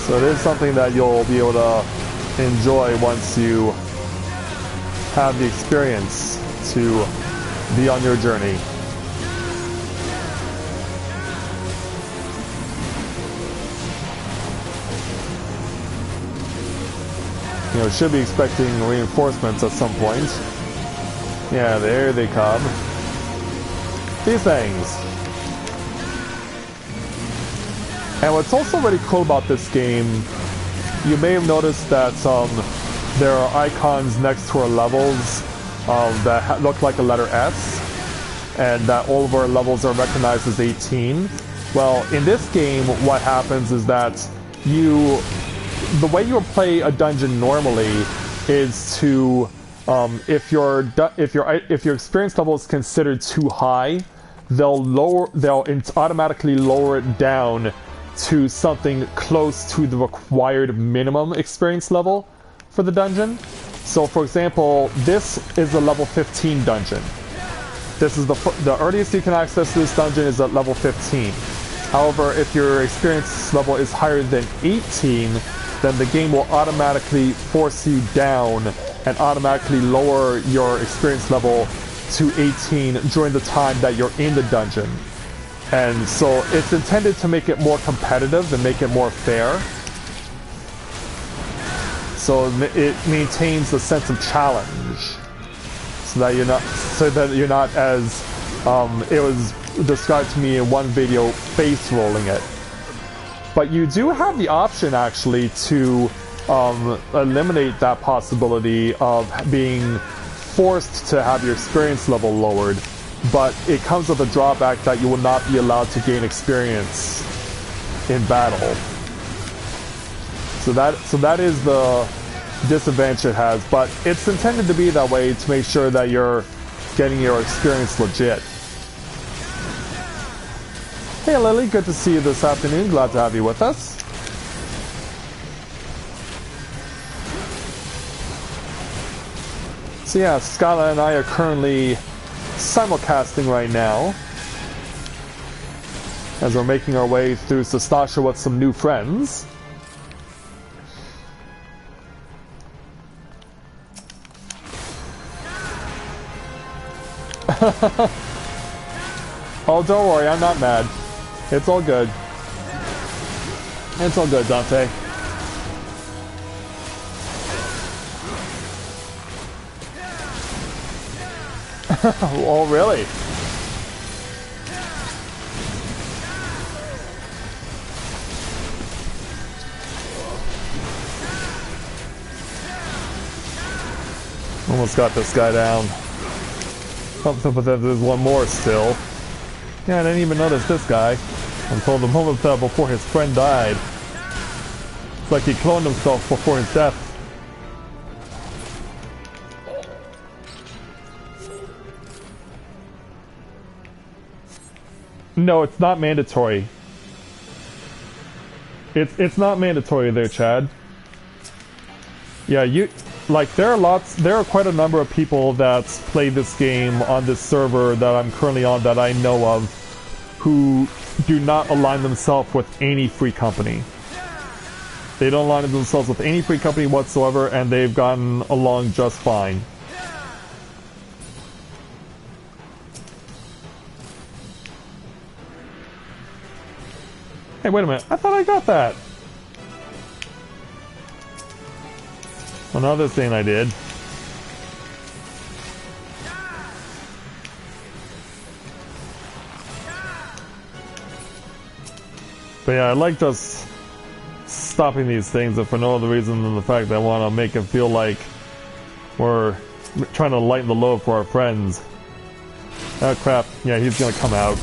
S1: So it is something that you'll be able to enjoy once you have the experience to be on your journey. You know, should be expecting reinforcements at some point. Yeah, there they come. These things. And what's also really cool about this game, you may have noticed that there are icons next to our levels that look like a letter S, and that all of our levels are recognized as 18. Well, in this game, what happens is that the way you play a dungeon normally is to, if your experience level is considered too high, they'll automatically lower it down to something close to the required minimum experience level for the dungeon. So, for example, this is a level 15 dungeon. This is the earliest you can access this dungeon is at level 15. However, if your experience level is higher than 18, then the game will automatically force you down and automatically lower your experience level to 18 during the time that you're in the dungeon. And so it's intended to make it more competitive and make it more fair. So it maintains the sense of challenge, so that you're not as it was described to me in one video, face rolling it. But you do have the option actually to eliminate that possibility of being forced to have your experience level lowered, but it comes with a drawback that you will not be allowed to gain experience in battle. So that is the disadvantage it has, but it's intended to be that way to make sure that you're getting your experience legit. Hey Lily, good to see you this afternoon. Glad to have you with us. So yeah, Skyla and I are currently simulcasting right now as we're making our way through Sastasha with some new friends. Oh, don't worry, I'm not mad. It's all good. It's all good, Dante. Oh, really? Almost got this guy down. Oh, but there's one more still. Yeah, I didn't even notice this guy until the moment before his friend died. It's like he cloned himself before his death. No, it's not mandatory. It's not mandatory there, Chad. Yeah, there are quite a number of people that play this game on this server that I'm currently on that I know of who do not align themselves with any free company. They don't align themselves with any free company whatsoever, and they've gotten along just fine. Hey, wait a minute. I thought I got that. Well, now they're saying I did. But yeah, I like just stopping these things, and for no other reason than the fact that I want to make it feel like we're trying to lighten the load for our friends. Oh crap, yeah, he's gonna come out.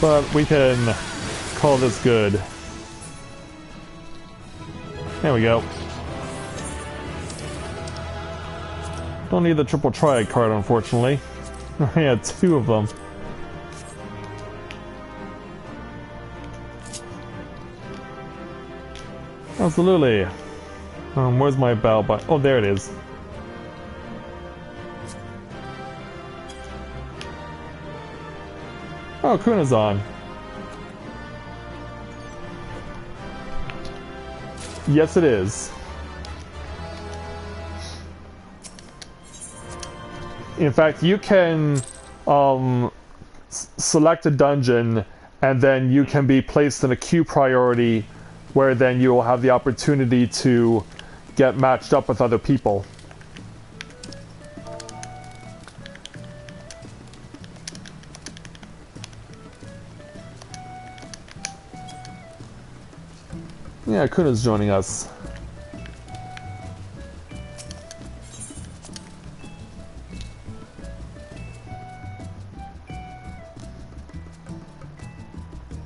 S1: But we can call this good. There we go. Don't need the triple triad card, unfortunately. I had two of them. Absolutely. Where's my bell button? Oh, there it is. Oh, Kuna's on. Yes, it is. In fact, you can select a dungeon, and then you can be placed in a queue priority, where then you will have the opportunity to get matched up with other people. Yeah, Kuna's joining us.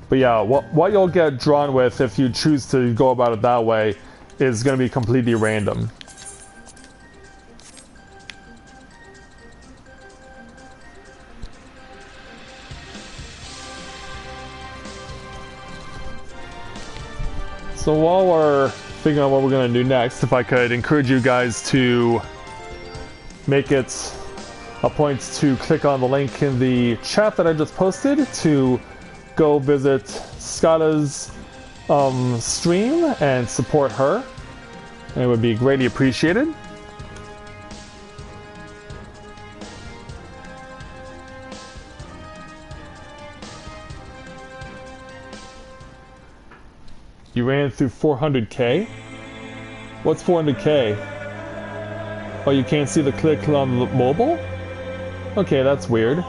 S1: But yeah, what you'll get drawn with if you choose to go about it that way is going to be completely random. So while we're figuring out what we're going to do next, if I could encourage you guys to make it a point to click on the link in the chat that I just posted to go visit Skyla's stream and support her. It would be greatly appreciated. You ran through 400k? What's 400k? Oh, you can't see the click on the mobile? Okay, that's weird.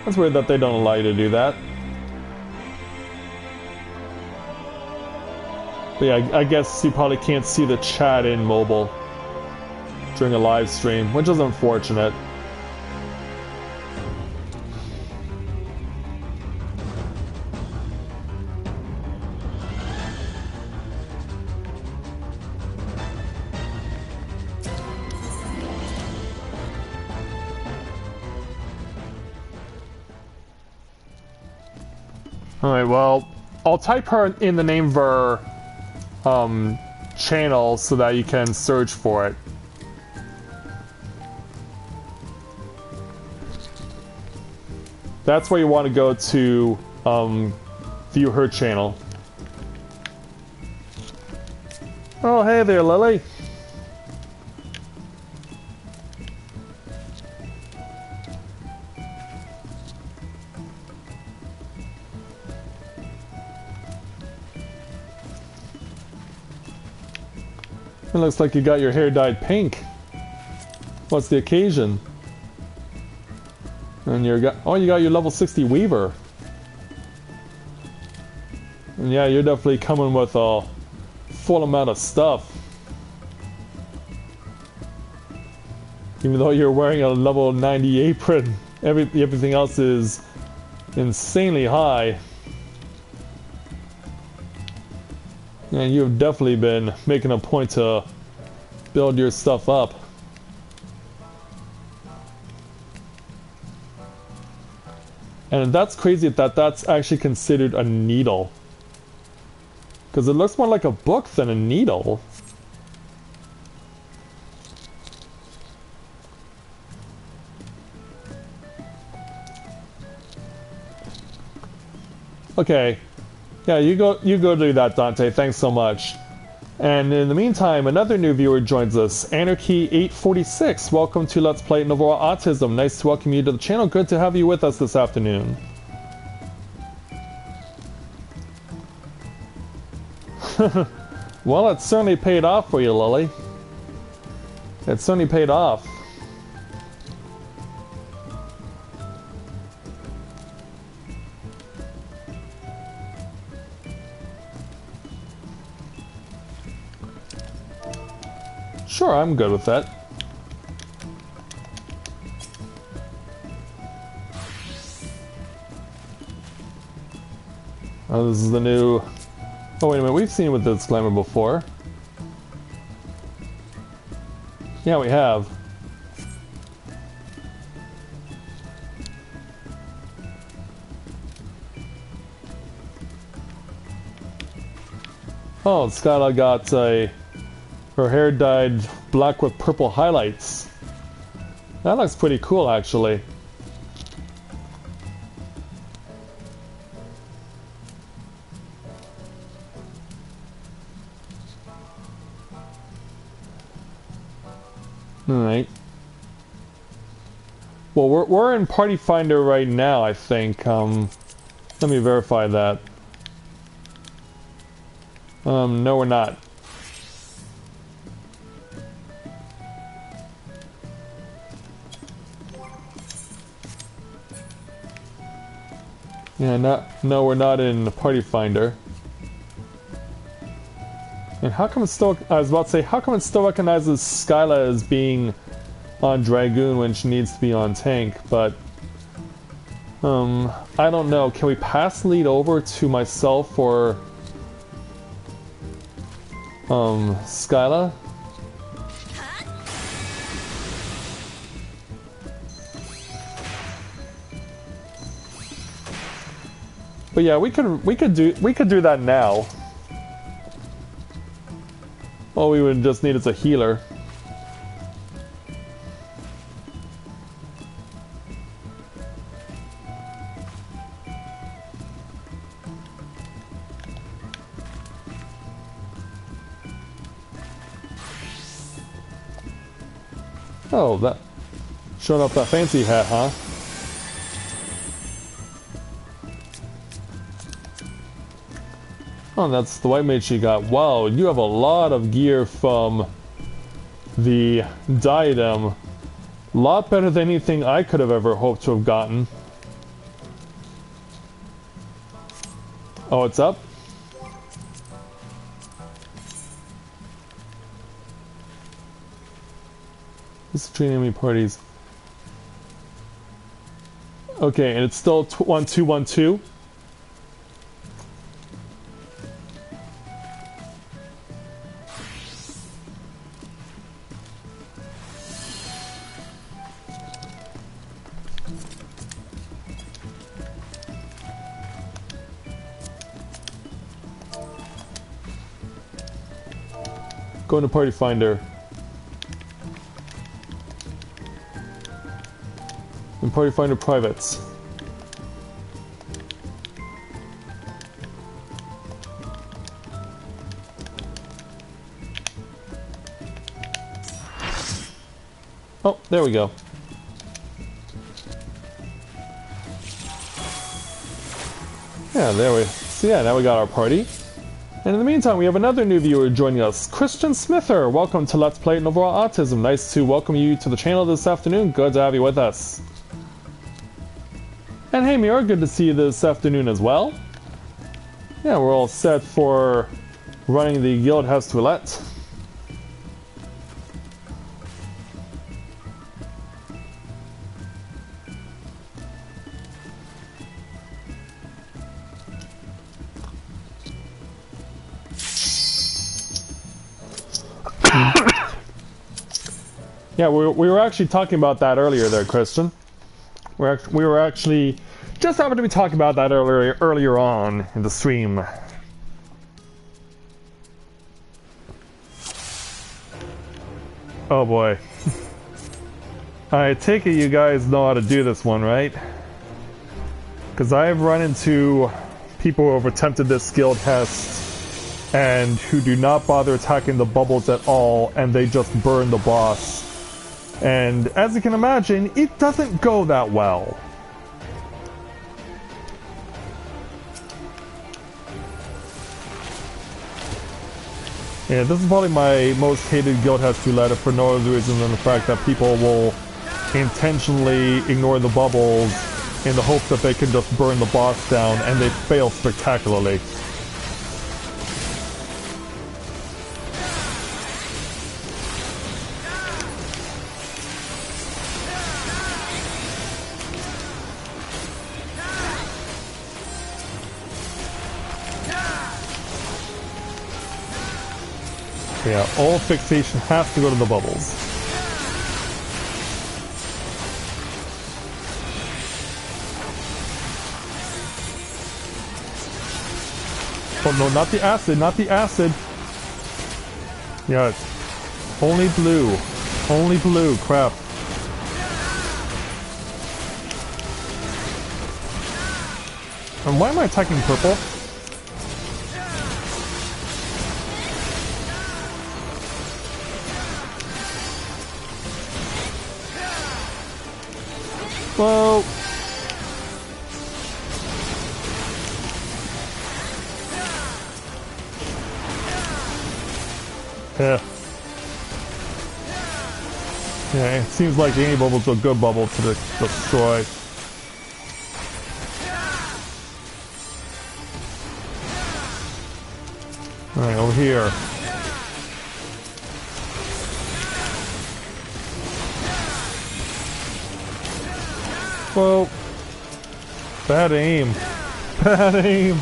S1: That's weird that they don't allow you to do that. But yeah, I guess you probably can't see the chat in mobile during a live stream, which is unfortunate. Alright, well, I'll type her in the name of her channel so that you can search for it. That's where you want to go to view her channel. Oh, hey there, Lily. It looks like you got your hair dyed pink. What's the occasion? And you got your level 60 Weaver. And yeah, you're definitely coming with a full amount of stuff. Even though you're wearing a level 90 apron, everything else is insanely high. And you've definitely been making a point to build your stuff up. And that's crazy that that's actually considered a needle. Because it looks more like a book than a needle. Okay. Yeah, you go do that, Dante. Thanks so much. And in the meantime, another new viewer joins us, Anarchy846. Welcome to Let's Play Novaura Autism. Nice to welcome you to the channel. Good to have you with us this afternoon. Well, it certainly paid off for you, Lily. It certainly paid off. Sure, I'm good with that. Oh, this is the new... Oh, wait a minute, we've seen it with the disclaimer before. Yeah, we have. Oh, Skyla got her hair dyed black with purple highlights. That looks pretty cool, actually. Alright. Well, we're in Party Finder right now, I think. Let me verify that. No, we're not. Yeah, no, we're not in Party Finder. And how come it still, I was about to say, how come it still recognizes Skyla as being on Dragoon when she needs to be on tank, but I don't know. Can we pass lead over to myself or Skyla? But yeah, we could do that now. All we would just need is a healer. Oh, that showing off that fancy hat, huh? Oh, that's the white mage she got. Wow, you have a lot of gear from the diadem. A lot better than anything I could have ever hoped to have gotten. Oh, it's up? Who's between enemy parties? Okay, and it's still 1212. Go into Party Finder. And Party Finder privates. Oh, there we go. Yeah, there we... So yeah, now we got our party. And in the meantime, we have another new viewer joining us, Christian Smither. Welcome to Let's Play Novaura Autism. Nice to welcome you to the channel this afternoon. Good to have you with us. And hey, Mira, good to see you this afternoon as well. Yeah, we're all set for running the Guild House Roulette. Yeah, we were actually talking about that earlier there, Christian. We were actually just happened to be talking about that earlier on in the stream. Oh boy. I take it you guys know how to do this one, right? Because I've run into people who have attempted this skill test and who do not bother attacking the bubbles at all, and they just burn the boss. And as you can imagine, it doesn't go that well. Yeah, this is probably my most hated Guild House Roulette for no other reason than the fact that people will intentionally ignore the bubbles in the hopes that they can just burn the boss down, and they fail spectacularly. Yeah, all fixation has to go to the bubbles. Oh no, not the acid, not the acid! Yeah, only blue. Only blue, crap. And why am I attacking purple? Whoa! Yeah. Yeah, it seems like any bubble's a good bubble to destroy. Alright, over here. Whoa. Bad aim. Bad aim.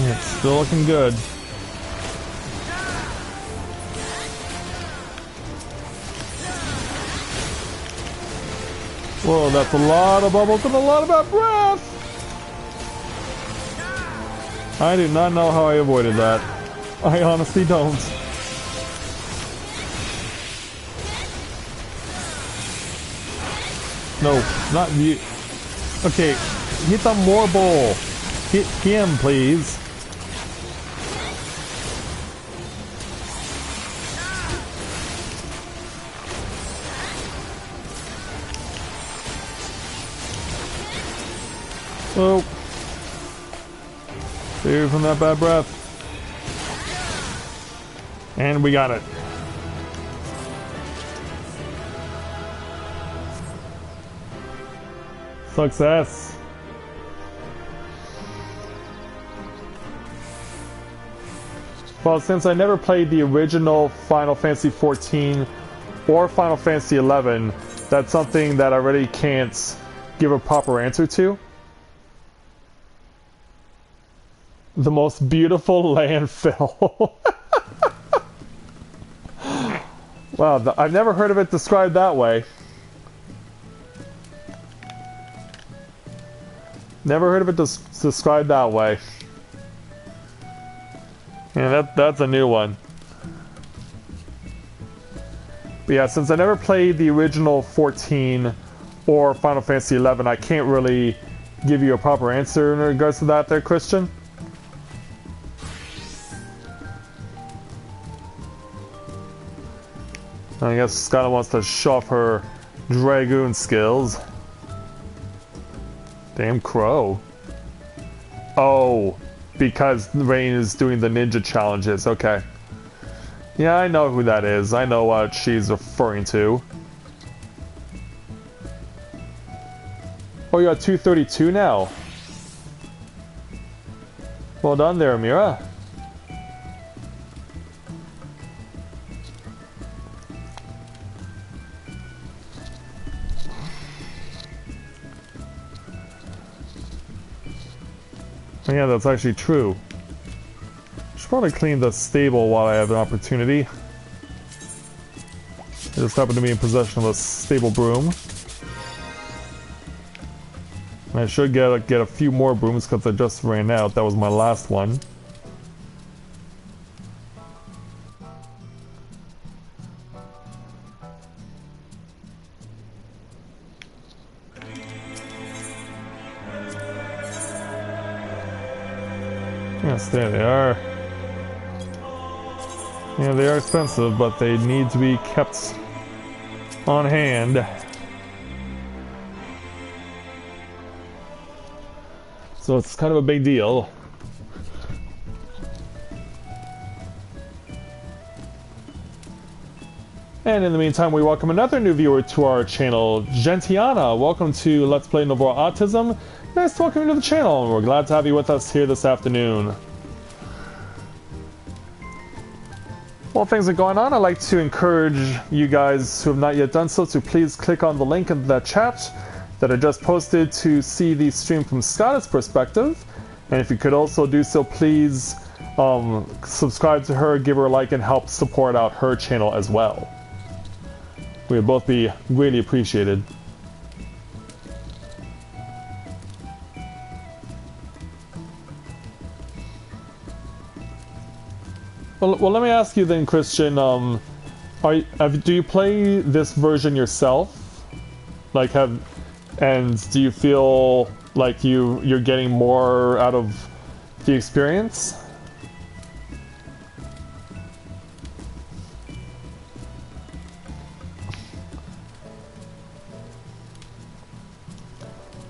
S1: It's still looking good. Whoa, that's a lot of bubbles and a lot of bad breath! I do not know how I avoided that. I honestly don't. No, not you. Okay, hit the more ball. Hit him, please. Oh. Save from that bad breath. And we got it. Success. Well, since I never played the original Final Fantasy XIV or Final Fantasy XI, that's something that I really can't give a proper answer to. The most beautiful landfill. Wow, I've never heard of it described that way. Never heard of it described that way. Yeah, that's a new one. But yeah, since I never played the original 14 or Final Fantasy 11, I can't really give you a proper answer in regards to that there, Christian. I guess Skyla wants to show off her Dragoon skills. Damn crow. Oh, because Rain is doing the ninja challenges. Okay. Yeah, I know who that is. I know what she's referring to. Oh, you're at 232 now. Well done there, Amira. Yeah, that's actually true. Should probably clean the stable while I have an opportunity. I just happen to be in possession of a stable broom. I should get a few more brooms because I just ran out. That was my last one. Yes, there they are. Yeah, they are expensive, but they need to be kept on hand. So it's kind of a big deal. And in the meantime, we welcome another new viewer to our channel, Gentiana. Welcome to Let's Play Novaura Autism. Nice to welcome you to the channel, and we're glad to have you with us here this afternoon. While things are going on, I'd like to encourage you guys who have not yet done so to please click on the link in the chat that I just posted to see the stream from Scott's perspective. And if you could also do so, please subscribe to her, give her a like, and help support out her channel as well. We would both be really appreciated. Well, let me ask you then, Christian. Do you play this version yourself? Like, and do you feel like you're getting more out of the experience?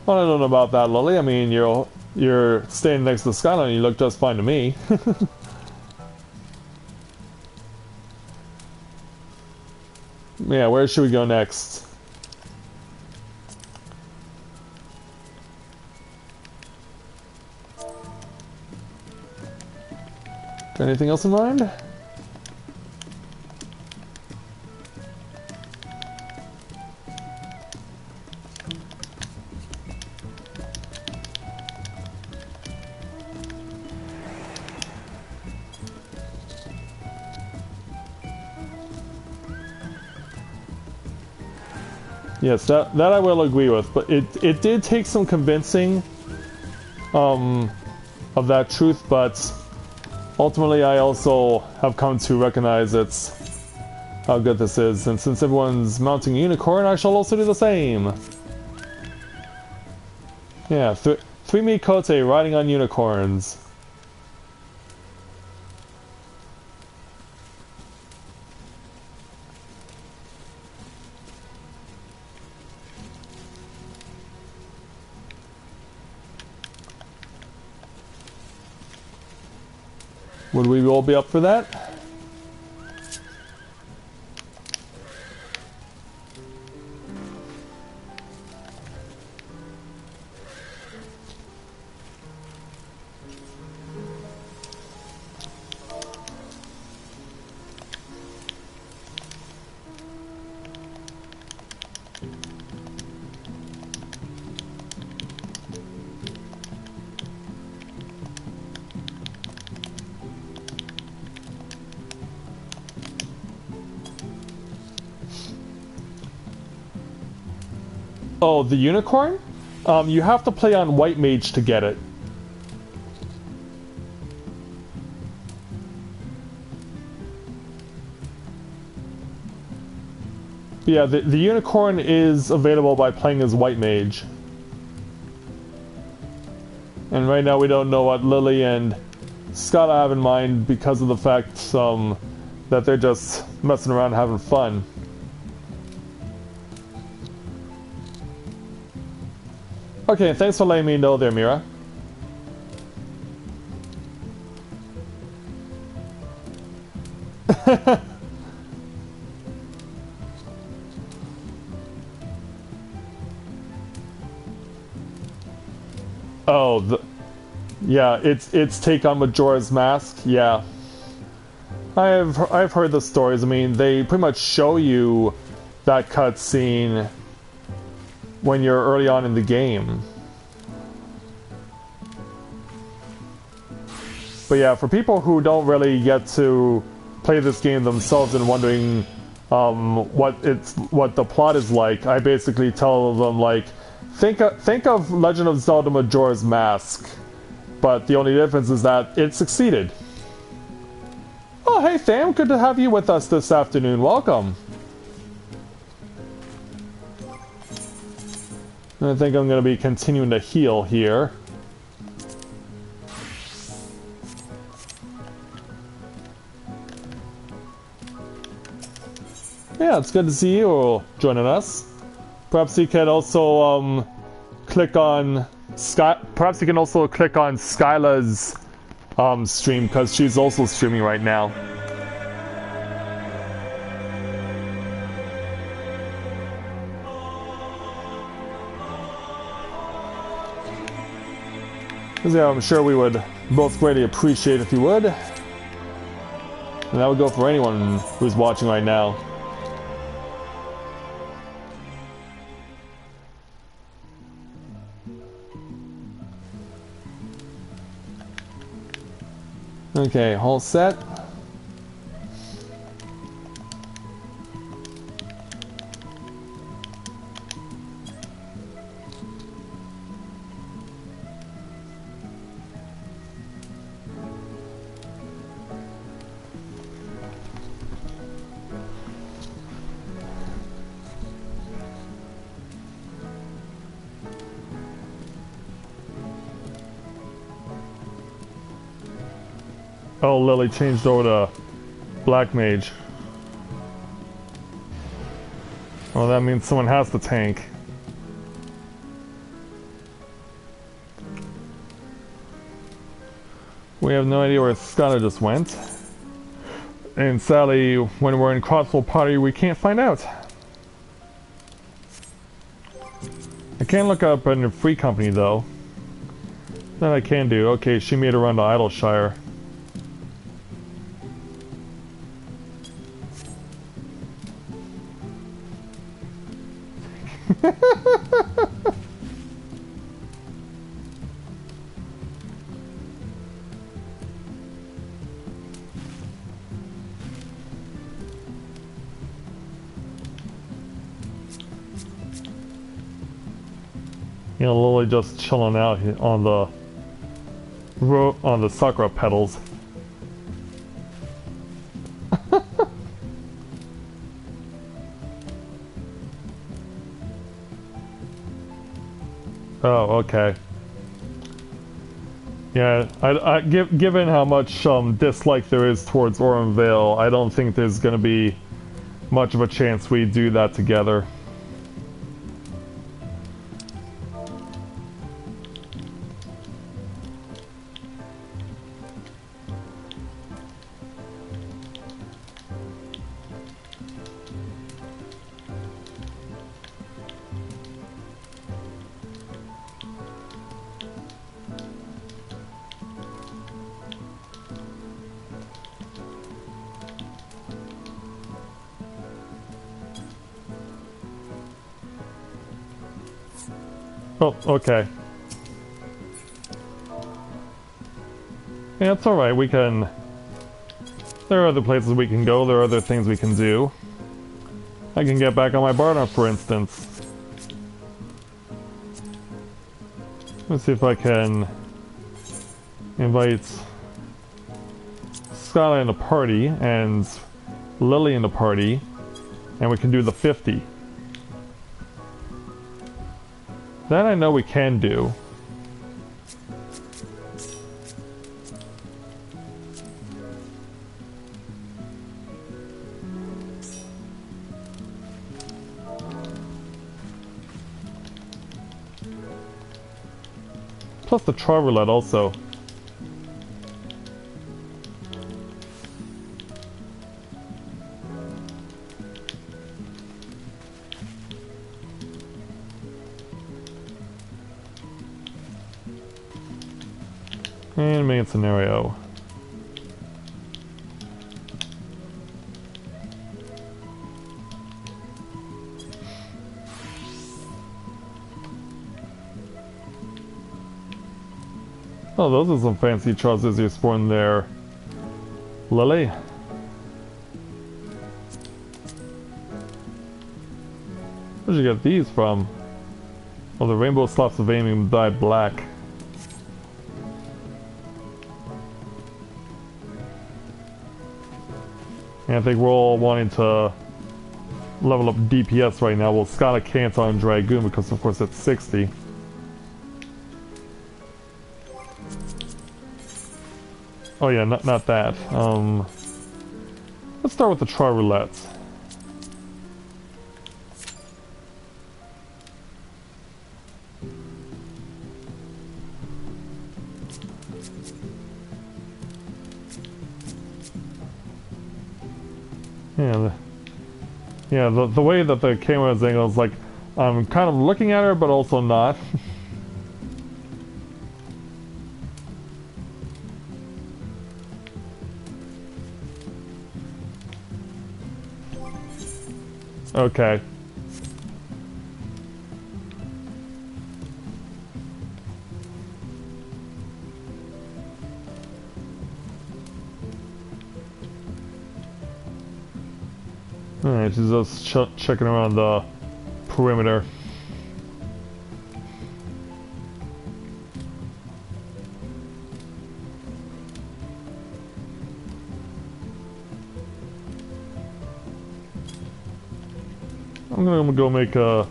S1: Well, I don't know about that, Lily. I mean, you're staying next to the skyline. You look just fine to me. Yeah, where should we go next? Got anything else in mind? Yes, that I will agree with, but it did take some convincing of that truth, but ultimately I also have come to recognize how good this is, and since everyone's mounting a unicorn, I shall also do the same. Yeah, three Mikote riding on unicorns. Would we all be up for that? Oh, the unicorn? You have to play on White Mage to get it. But yeah, the unicorn is available by playing as White Mage. And right now we don't know what Lily and Scott have in mind because of the fact that they're just messing around having fun. Okay, thanks for letting me know there, Mira. Oh, yeah, it's take on Majora's Mask. Yeah, I've heard the stories. I mean, they pretty much show you that cutscene when you're early on in the game. But yeah, for people who don't really get to play this game themselves and wondering what the plot is like, I basically tell them, like, think of Legend of Zelda Majora's Mask, but the only difference is that it succeeded. Oh, hey Tham, good to have you with us this afternoon. Welcome. I think I'm going to be continuing to heal here. Yeah, it's good to see you joining us. Perhaps you can also click on Perhaps you can also click on Skyla's stream, because she's also streaming right now. Yeah, I'm sure we would both greatly appreciate if you would. And that would go for anyone who's watching right now. Okay, all set. Oh, Lily changed over to Black Mage. Well, that means someone has to tank. We have no idea where Skylar just went. And sadly, when we're in Crossbow Party, we can't find out. I can't look up in a free company, though. That I can do. Okay, she made a run to Idleshire. You know, Lily just chilling out on the sakura petals. Oh, okay. Yeah, given how much dislike there is towards Aurum Vale, I don't think there's going to be much of a chance we do that together. Oh, okay. Yeah, it's alright, we can... There are other places we can go, there are other things we can do. I can get back on my Barna, for instance. Let's see if I can... invite... Skylar in the party, and... Lily in the party, and we can do the 50. That I know we can do. Plus the try roulette also. And main scenario. Oh, those are some fancy trousers you spawned there, Lily. Where'd you get these from? Oh, the rainbow slots of aiming dyed black. And I think we're all wanting to level up DPS right now. Well, Skylar can't on Dragoon because, of course, it's 60. Oh yeah, not that. Let's start with the try roulette. Yeah, the way that the camera is angled is like, I'm kind of looking at her, but also not. Okay. Alright, she's just checking around the perimeter. I'm gonna go make a...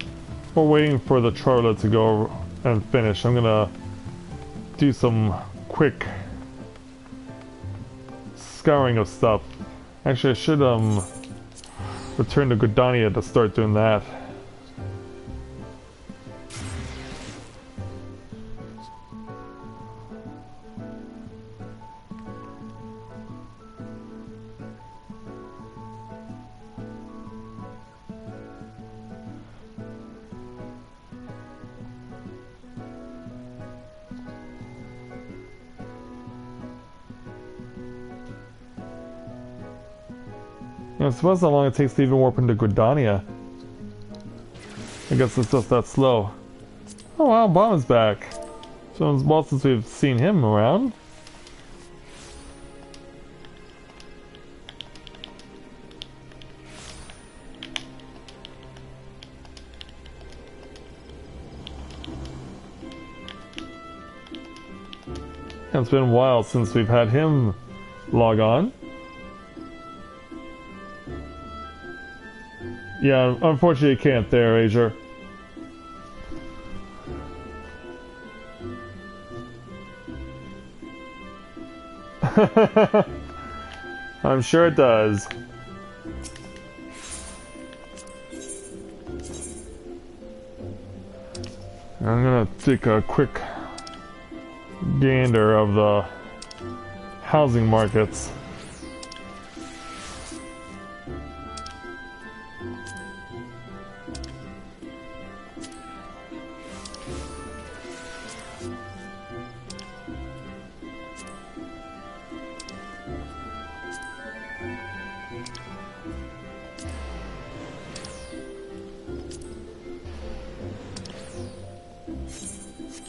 S1: We're waiting for the Charlotte to go and finish. I'm gonna do some quick scouring of stuff. Actually, I should return to Gridania to start doing that. I suppose how long it takes to even warp into Gridania. I guess it's just that slow. Oh wow, Bomb is back. So it's well since we've seen him around. It's been a while since we've had him log on. Yeah, unfortunately you can't there, Azure. I'm sure it does. I'm gonna take a quick gander of the housing markets.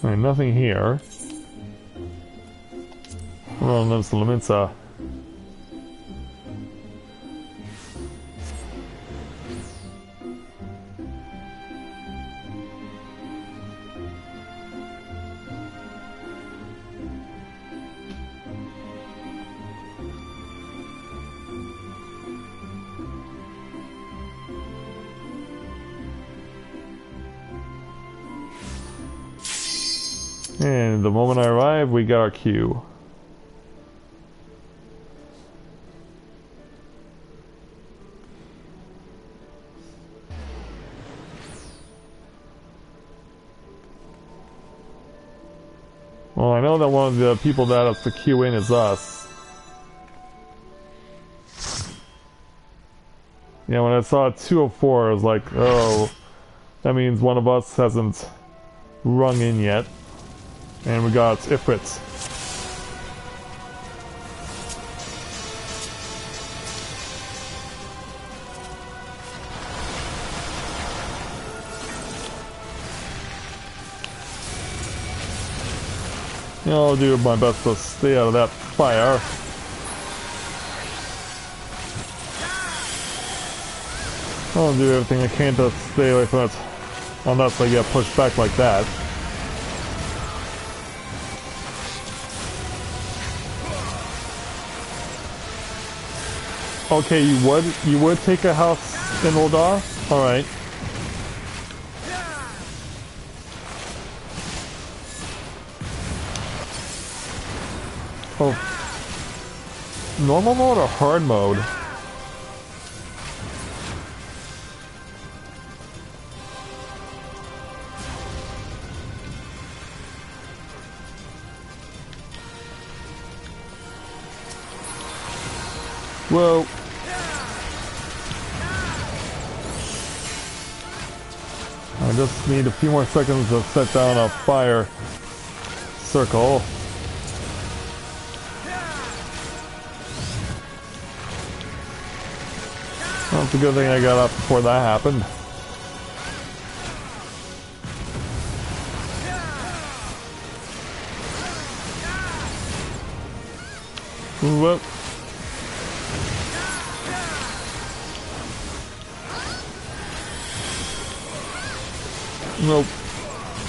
S1: Alright, nothing here. Well, there's the Laminsa. And the moment I arrive, we got our queue. Well, I know that one of the people that has to queue in is us. Yeah, when I saw 204, I was like, oh, that means one of us hasn't rung in yet. And we got Ifrits. I'll do my best to stay out of that fire. I'll do everything I can to stay away from it, unless I get pushed back like that. Okay, you would take a house in Oldar? Alright. Oh. Normal mode or hard mode? Whoa. I just need a few more seconds to set down a fire circle. Well, it's a good thing I got up before that happened. Whoop. Nope.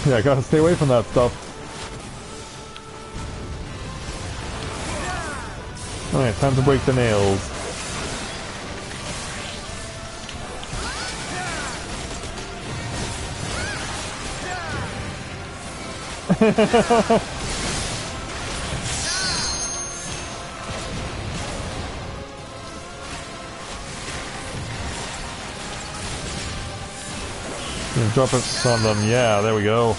S1: Yeah, I gotta stay away from that stuff. Alright, time to break the nails. Drop it on them. Yeah, there we go.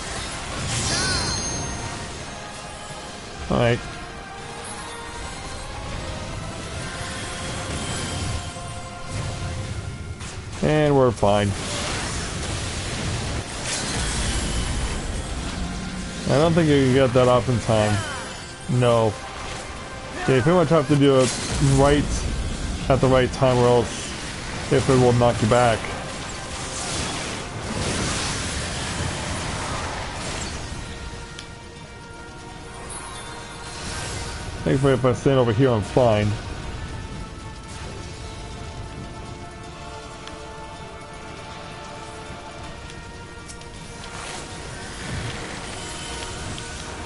S1: Alright. And we're fine. I don't think you can get that off in time. No. Yeah, you pretty much have to do it right at the right time or else if it will knock you back. Thankfully if I stand over here I'm fine.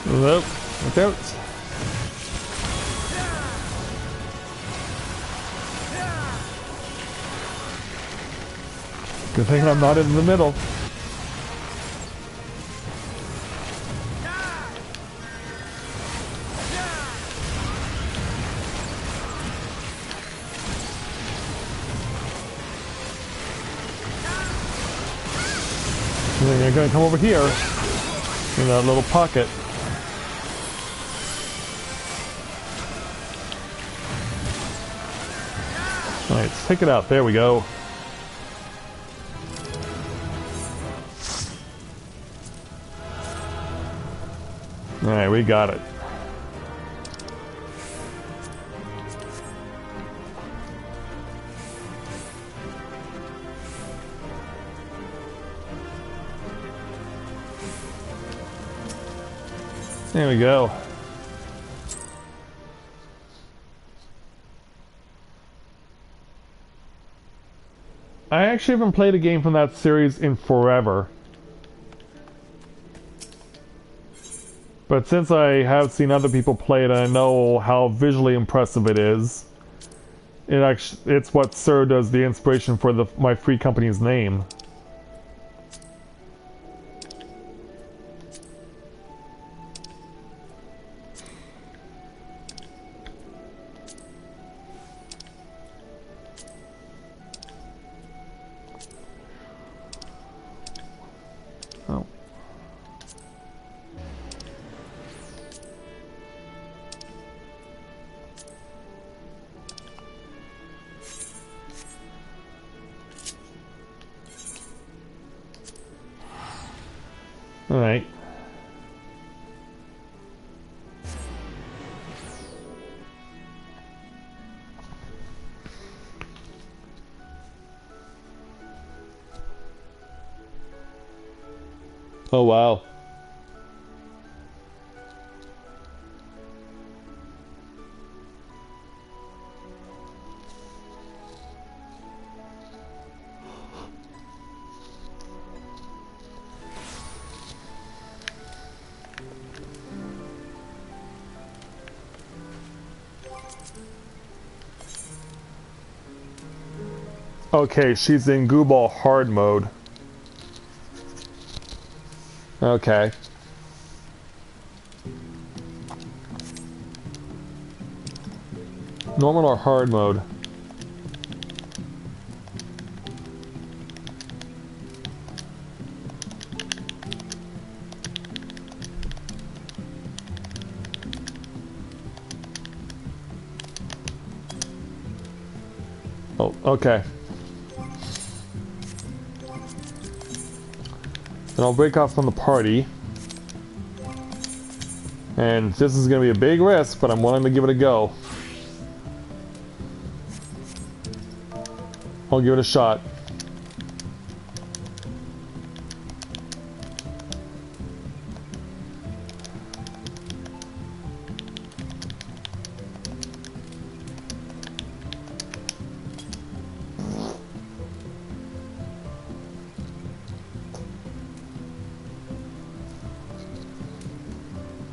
S1: Nope, look out. Good thing I'm not in the middle. And then you're gonna come over here in that little pocket. Alright, let's take it out. There we go. Alright, we got it. There we go. I actually haven't played a game from that series in forever. But since I have seen other people play it and I know how visually impressive it is, it's what served as the inspiration for my free company's name. Oh. All right. Oh wow. Okay, she's in Goo Ball hard mode. Okay. Normal or hard mode? Oh, okay. Then I'll break off from the party. And this is going to be a big risk, but I'm willing to give it a go. I'll give it a shot.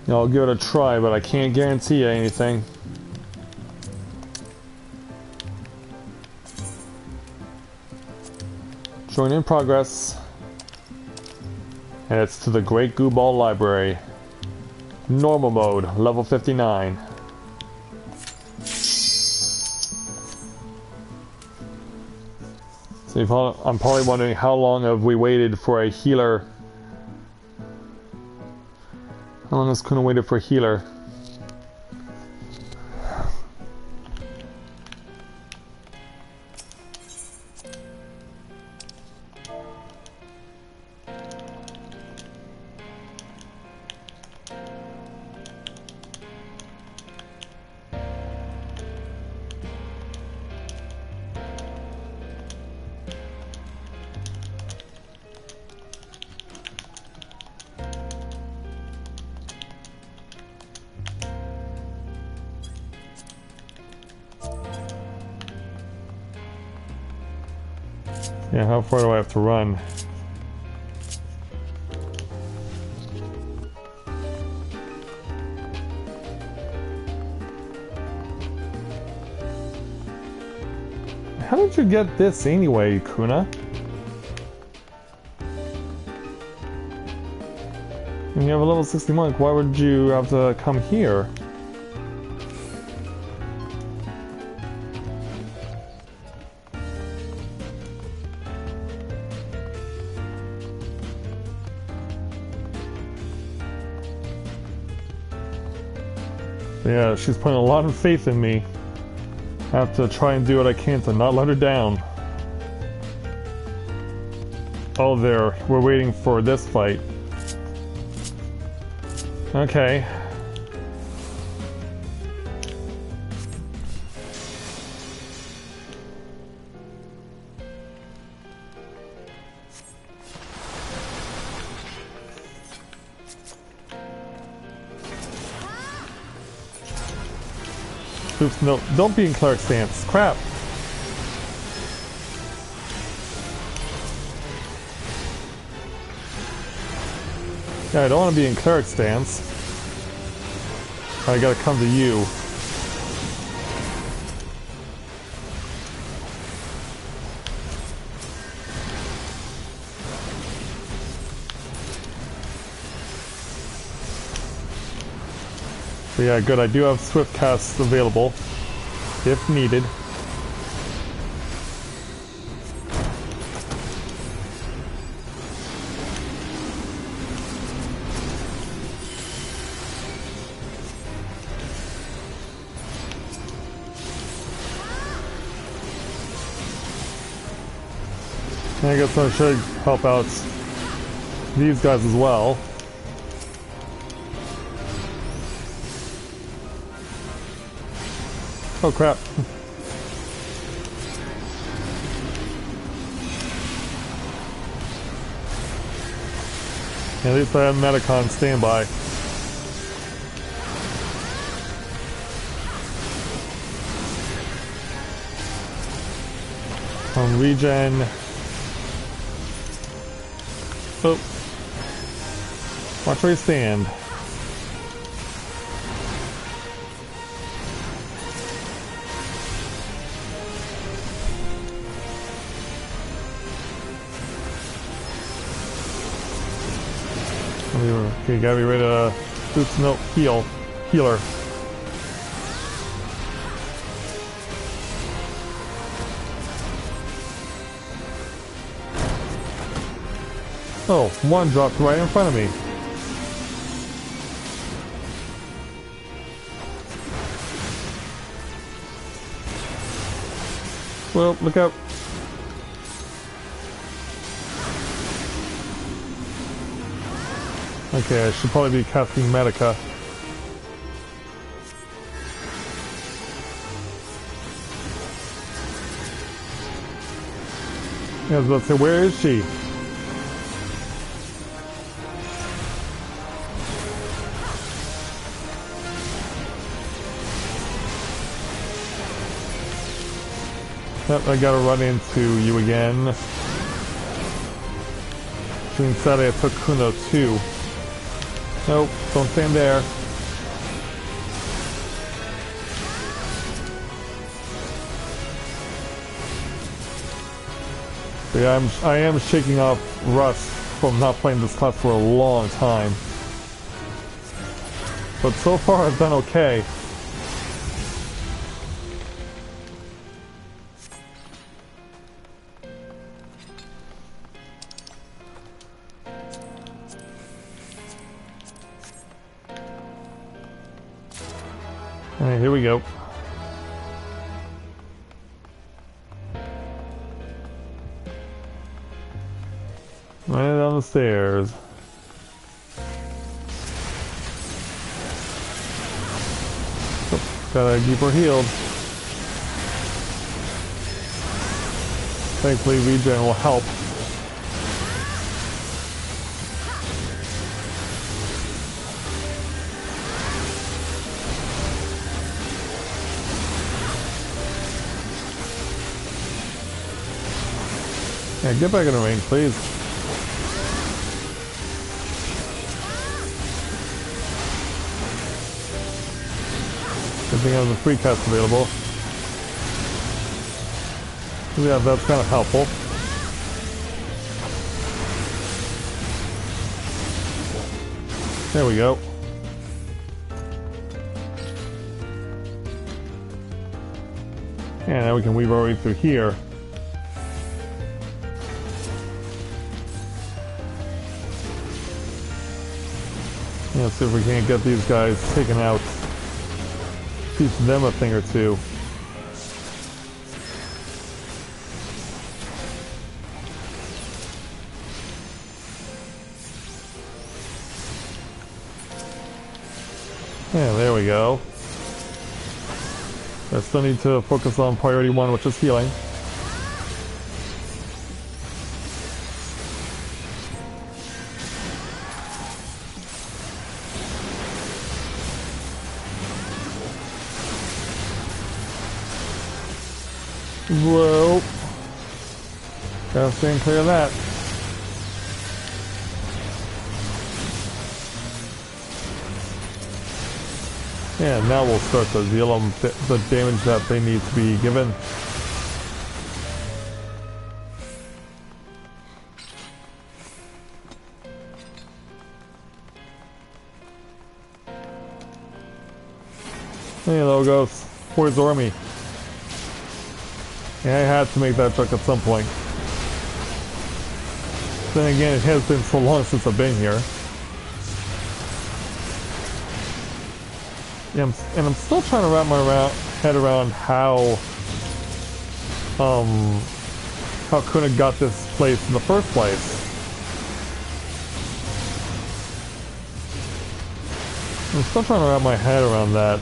S1: I'll give it a try, but I can't guarantee you anything. Join in progress. And it's to the Great Goo Ball Library. Normal mode, level 59. So I'm probably wondering how long have we waited for a healer. How long has Kuna waited for a healer? Yeah, how far do I have to run? How did you get this anyway, Kuna? When you have a level 60 monk, why would you have to come here? Yeah, she's putting a lot of faith in me. I have to try and do what I can to not let her down. Oh, there. We're waiting for this fight. Okay. Oops, no, don't be in cleric stance. Crap. Yeah, I don't want to be in cleric stance. I gotta come to you. But yeah, good. I do have swift casts available if needed. And I guess I should help out these guys as well. Oh crap. At least I have Metacon standby. Regen. Oh. Watch where you stand. Okay, gotta be ready to boost no healer. Oh, one dropped right in front of me. Well, look out. Okay, I should probably be casting Medica. Yeah, I was about to say, where is she? Yep, I gotta run into you again. Since Saturday I took Kuno too. Nope, don't stand there. But yeah, I am shaking off rust from not playing this class for a long time. But so far I've done okay. here we go. Right down the stairs. Oh, gotta keep her healed. Thankfully, regen will help. Yeah, get back in the range, please. Good thing I have the free cast available. Yeah, that's kind of helpful. There we go. And now we can weave our way through here. Let's see if we can't get these guys taken out. Teach them a thing or two. Yeah, there we go. I still need to focus on priority 1, which is healing. Whoa. Gotta stay clear of that. Yeah, now we'll start to deal them the damage that they need to be given. Hey, Logos. Where's Ormy? Yeah, I had to make that truck at some point. Then again, it has been so long since I've been here. Yeah, and I'm still trying to wrap my head around how Kuna got this place in the first place. I'm still trying to wrap my head around that.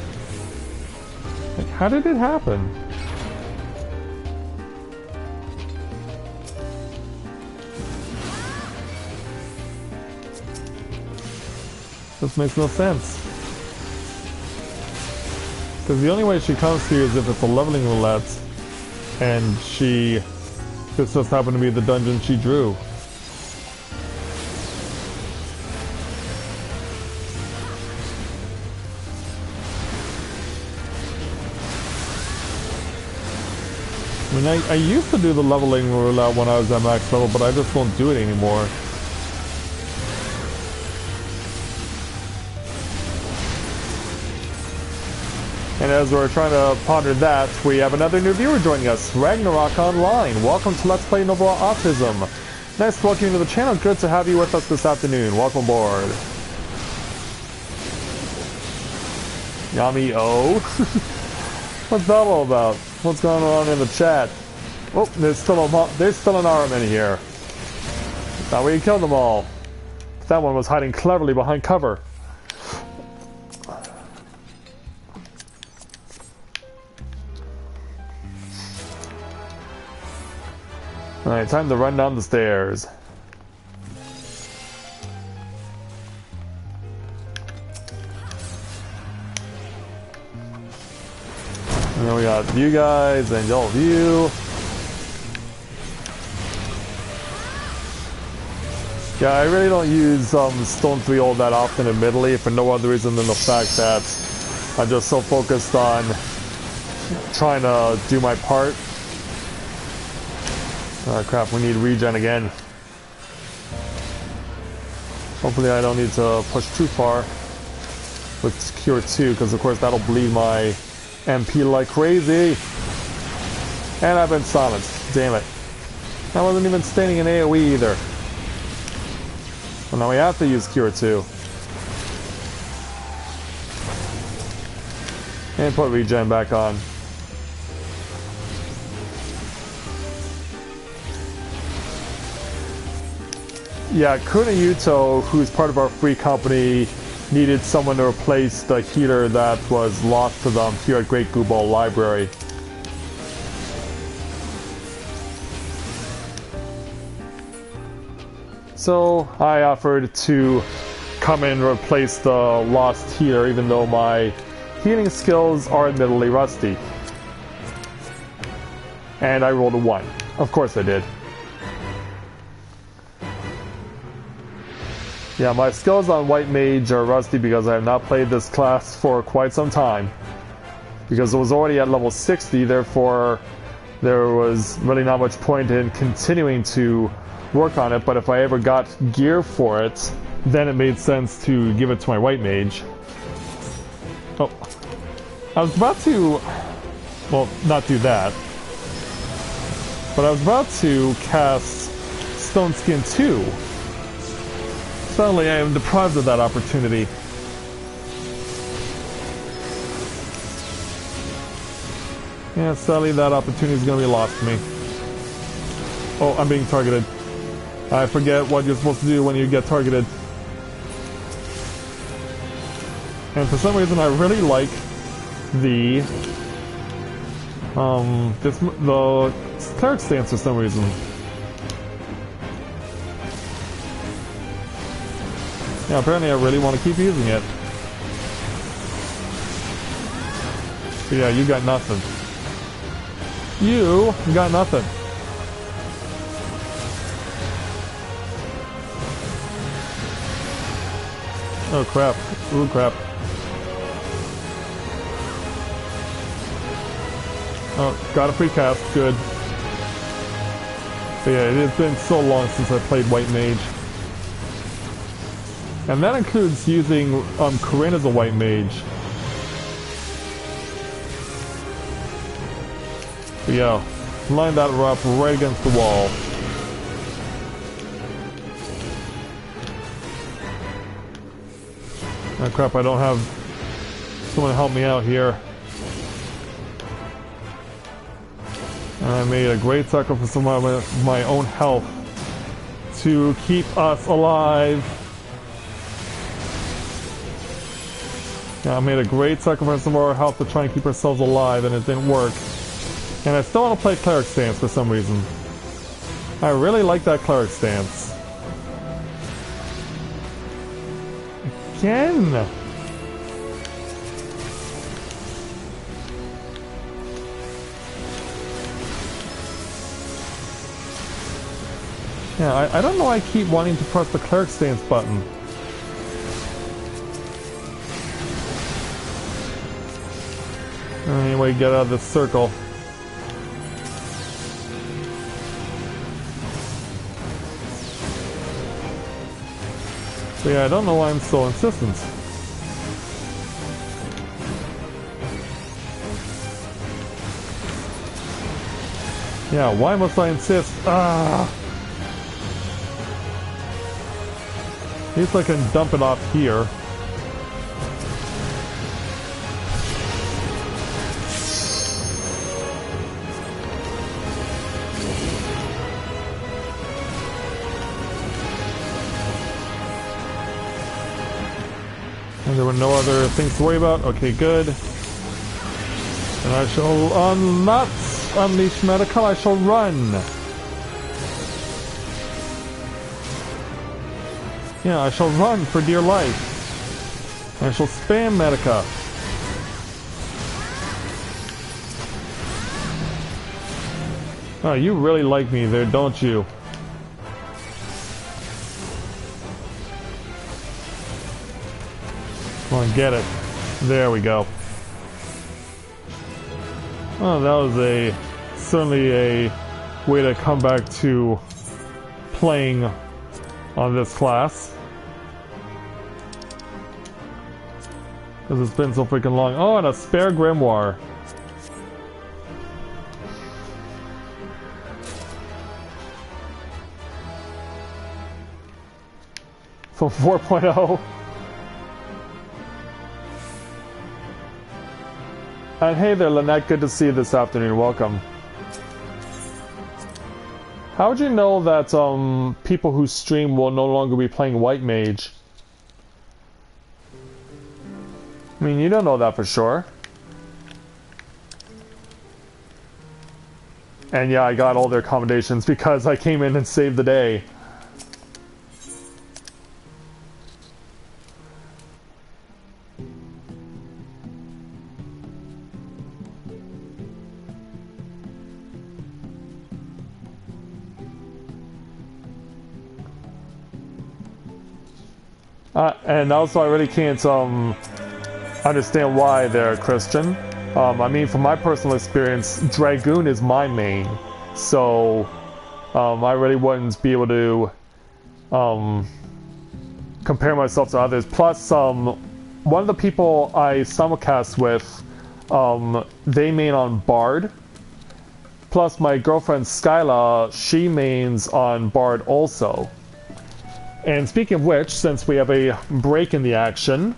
S1: Like, how did it happen? This makes no sense. Because the only way she comes here is if it's a leveling roulette, and this just happened to be the dungeon she drew. I mean, I used to do the leveling roulette when I was at max level, but I just won't do it anymore. And as we're trying to ponder that, we have another new viewer joining us, Ragnarok Online. Welcome to Let's Play Novaura Autism. Nice to welcome you to the channel. Good to have you with us this afternoon. Welcome aboard. Yami O. What's that all about? What's going on in the chat? Oh, there's still an armament here. Thought we had killed them all. That one was hiding cleverly behind cover. Alright, time to run down the stairs. And then we got you guys and all of you. Yeah, I really don't use Stone 3 all that often, admittedly, for no other reason than the fact that I'm just so focused on trying to do my part. Oh crap, we need regen again. Hopefully I don't need to push too far with Cure 2, because of course that'll bleed my MP like crazy. And I've been silenced, damn it. I wasn't even standing in AoE either. Well, now we have to use Cure 2. And put regen back on. Yeah, Kunayuto, who's part of our free company, needed someone to replace the healer that was lost to them here at Great Gooball Library. So I offered to come in and replace the lost healer, even though my healing skills are admittedly rusty. And I rolled a 1. Of course I did. Yeah, my skills on White Mage are rusty because I have not played this class for quite some time. Because it was already at level 60, therefore there was really not much point in continuing to work on it, but if I ever got gear for it, then it made sense to give it to my White Mage. Oh. I was about to... well, not do that. But I was about to cast Stone Skin 2. Suddenly I am deprived of that opportunity. Yeah, sadly that opportunity is going to be lost to me. Oh, I'm being targeted. I forget what you're supposed to do when you get targeted. And for some reason I really like the cleric stance for some reason. Yeah, apparently I really want to keep using it. But yeah, you got nothing. You got nothing. Oh crap. Ooh crap. Oh, got a free cast. Good. But yeah, it has been so long since I played White Mage. And that includes using Corinne as a White Mage. But yeah, line that up right against the wall. Oh crap, I don't have someone to help me out here. And I made a great sacrifice of my own health to keep us alive. Yeah, I made a great sacrifice of our health to try and keep ourselves alive, and it didn't work. And I still want to play Cleric Stance for some reason. I really like that Cleric Stance. Again! Yeah, I don't know why I keep wanting to press the Cleric Stance button. Anyway, get out of this circle. So yeah, I don't know why I'm so insistent. Yeah, why must I insist? Ah! At least I can dump it off here. And there were no other things to worry about. Okay, good. And I shall not unleash medical, I shall run. Yeah, I shall run for dear life. I shall spam Medica. Oh, you really like me there, don't you? Come on, get it. There we go. Oh, that was certainly a way to come back to playing on this class. Because it's been so freaking long. Oh, and a spare grimoire. So 4.0. And hey there, Lynette. Good to see you this afternoon. Welcome. How would you know that people who stream will no longer be playing White Mage? I mean, you don't know that for sure. And yeah, I got all their accommodations because I came in and saved the day. And also, I really can't understand why they're Christian. I mean, from my personal experience, Dragoon is my main, so I really wouldn't be able to compare myself to others. Plus, one of the people I simulcast with, they main on Bard. Plus, my girlfriend Skyla, she mains on Bard also. And speaking of which, since we have a break in the action,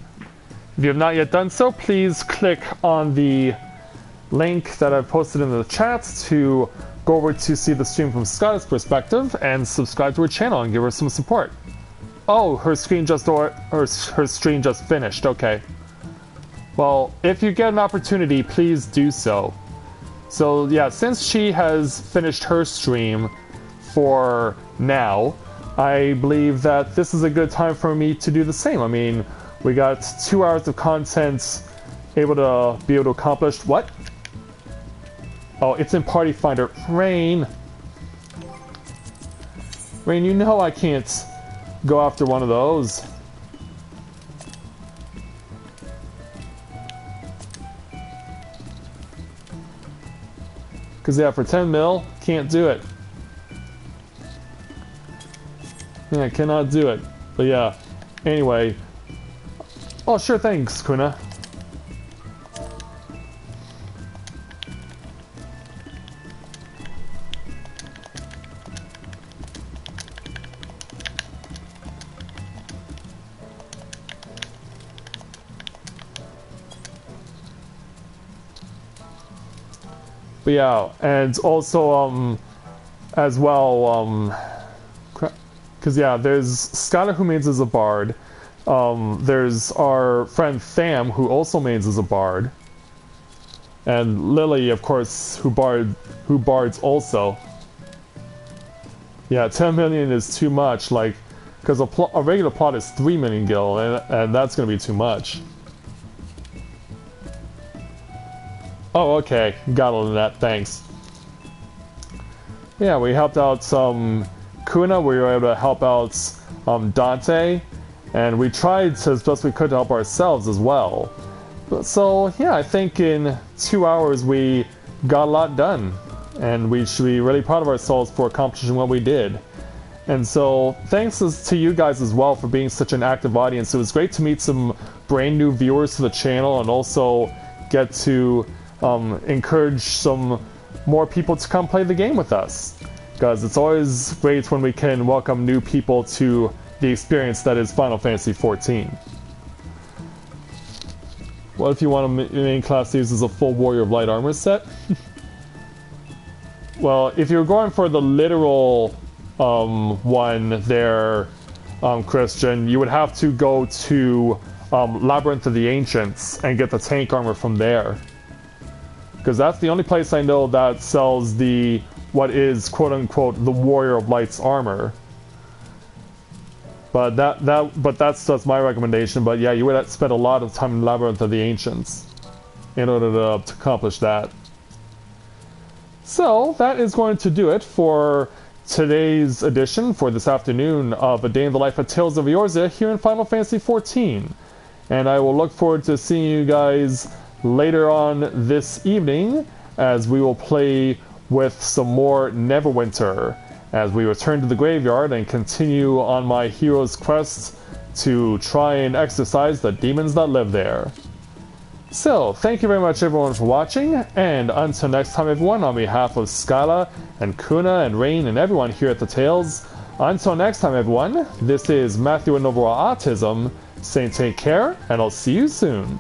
S1: if you have not yet done so, please click on the link that I've posted in the chat to go over to see the stream from Skyla's perspective and subscribe to her channel and give her some support. Oh, her stream just finished. Okay. Well, if you get an opportunity, please do so. So yeah, since she has finished her stream for now, I believe that this is a good time for me to do the same. I mean, we got 2 hours of content able to accomplish. What? Oh, it's in Party Finder. Rain, you know I can't go after one of those. Because yeah, for 10 mil, can't do it. Yeah, I cannot do it. But yeah, anyway. Oh, sure, thanks, Kuna. But yeah, and also, as well, because yeah, there's Skylar who mains as a bard. There's our friend Tham who also mains as a bard, and Lily, of course, who bards also. Yeah, 10 million is too much, like, because a regular plot is 3 million gil, and that's gonna be too much. Oh, okay, got all of that. Thanks. Yeah, we helped out Kuna. We were able to help out Dante. And we tried to, as best we could, to help ourselves as well. So, yeah, I think in 2 hours we got a lot done. And we should be really proud of ourselves for accomplishing what we did. And so, thanks to you guys as well for being such an active audience. It was great to meet some brand new viewers to the channel and also get to encourage some more people to come play the game with us. Because it's always great when we can welcome new people to the experience that is Final Fantasy XIV. What if you want to main class use as a full Warrior of Light Armor set? Well, if you're going for the literal one there, Christian, you would have to go to Labyrinth of the Ancients and get the tank armor from there. Because that's the only place I know that sells the, what is quote-unquote the Warrior of Light's armor. But that's just my recommendation. But yeah, you would have spent a lot of time in Labyrinth of the Ancients in order to accomplish that. So that is going to do it for today's edition, for this afternoon, of A Day in the Life of Tales of Eorzea here in Final Fantasy XIV. And I will look forward to seeing you guys later on this evening as we will play with some more Neverwinter, as we return to the graveyard and continue on my hero's quest to try and exorcise the demons that live there. So, thank you very much everyone for watching, and until next time everyone, on behalf of Skyla and Kuna and Rain and everyone here at the Tales, until next time everyone, this is Matthia and Novaura Autism, saying take care, and I'll see you soon.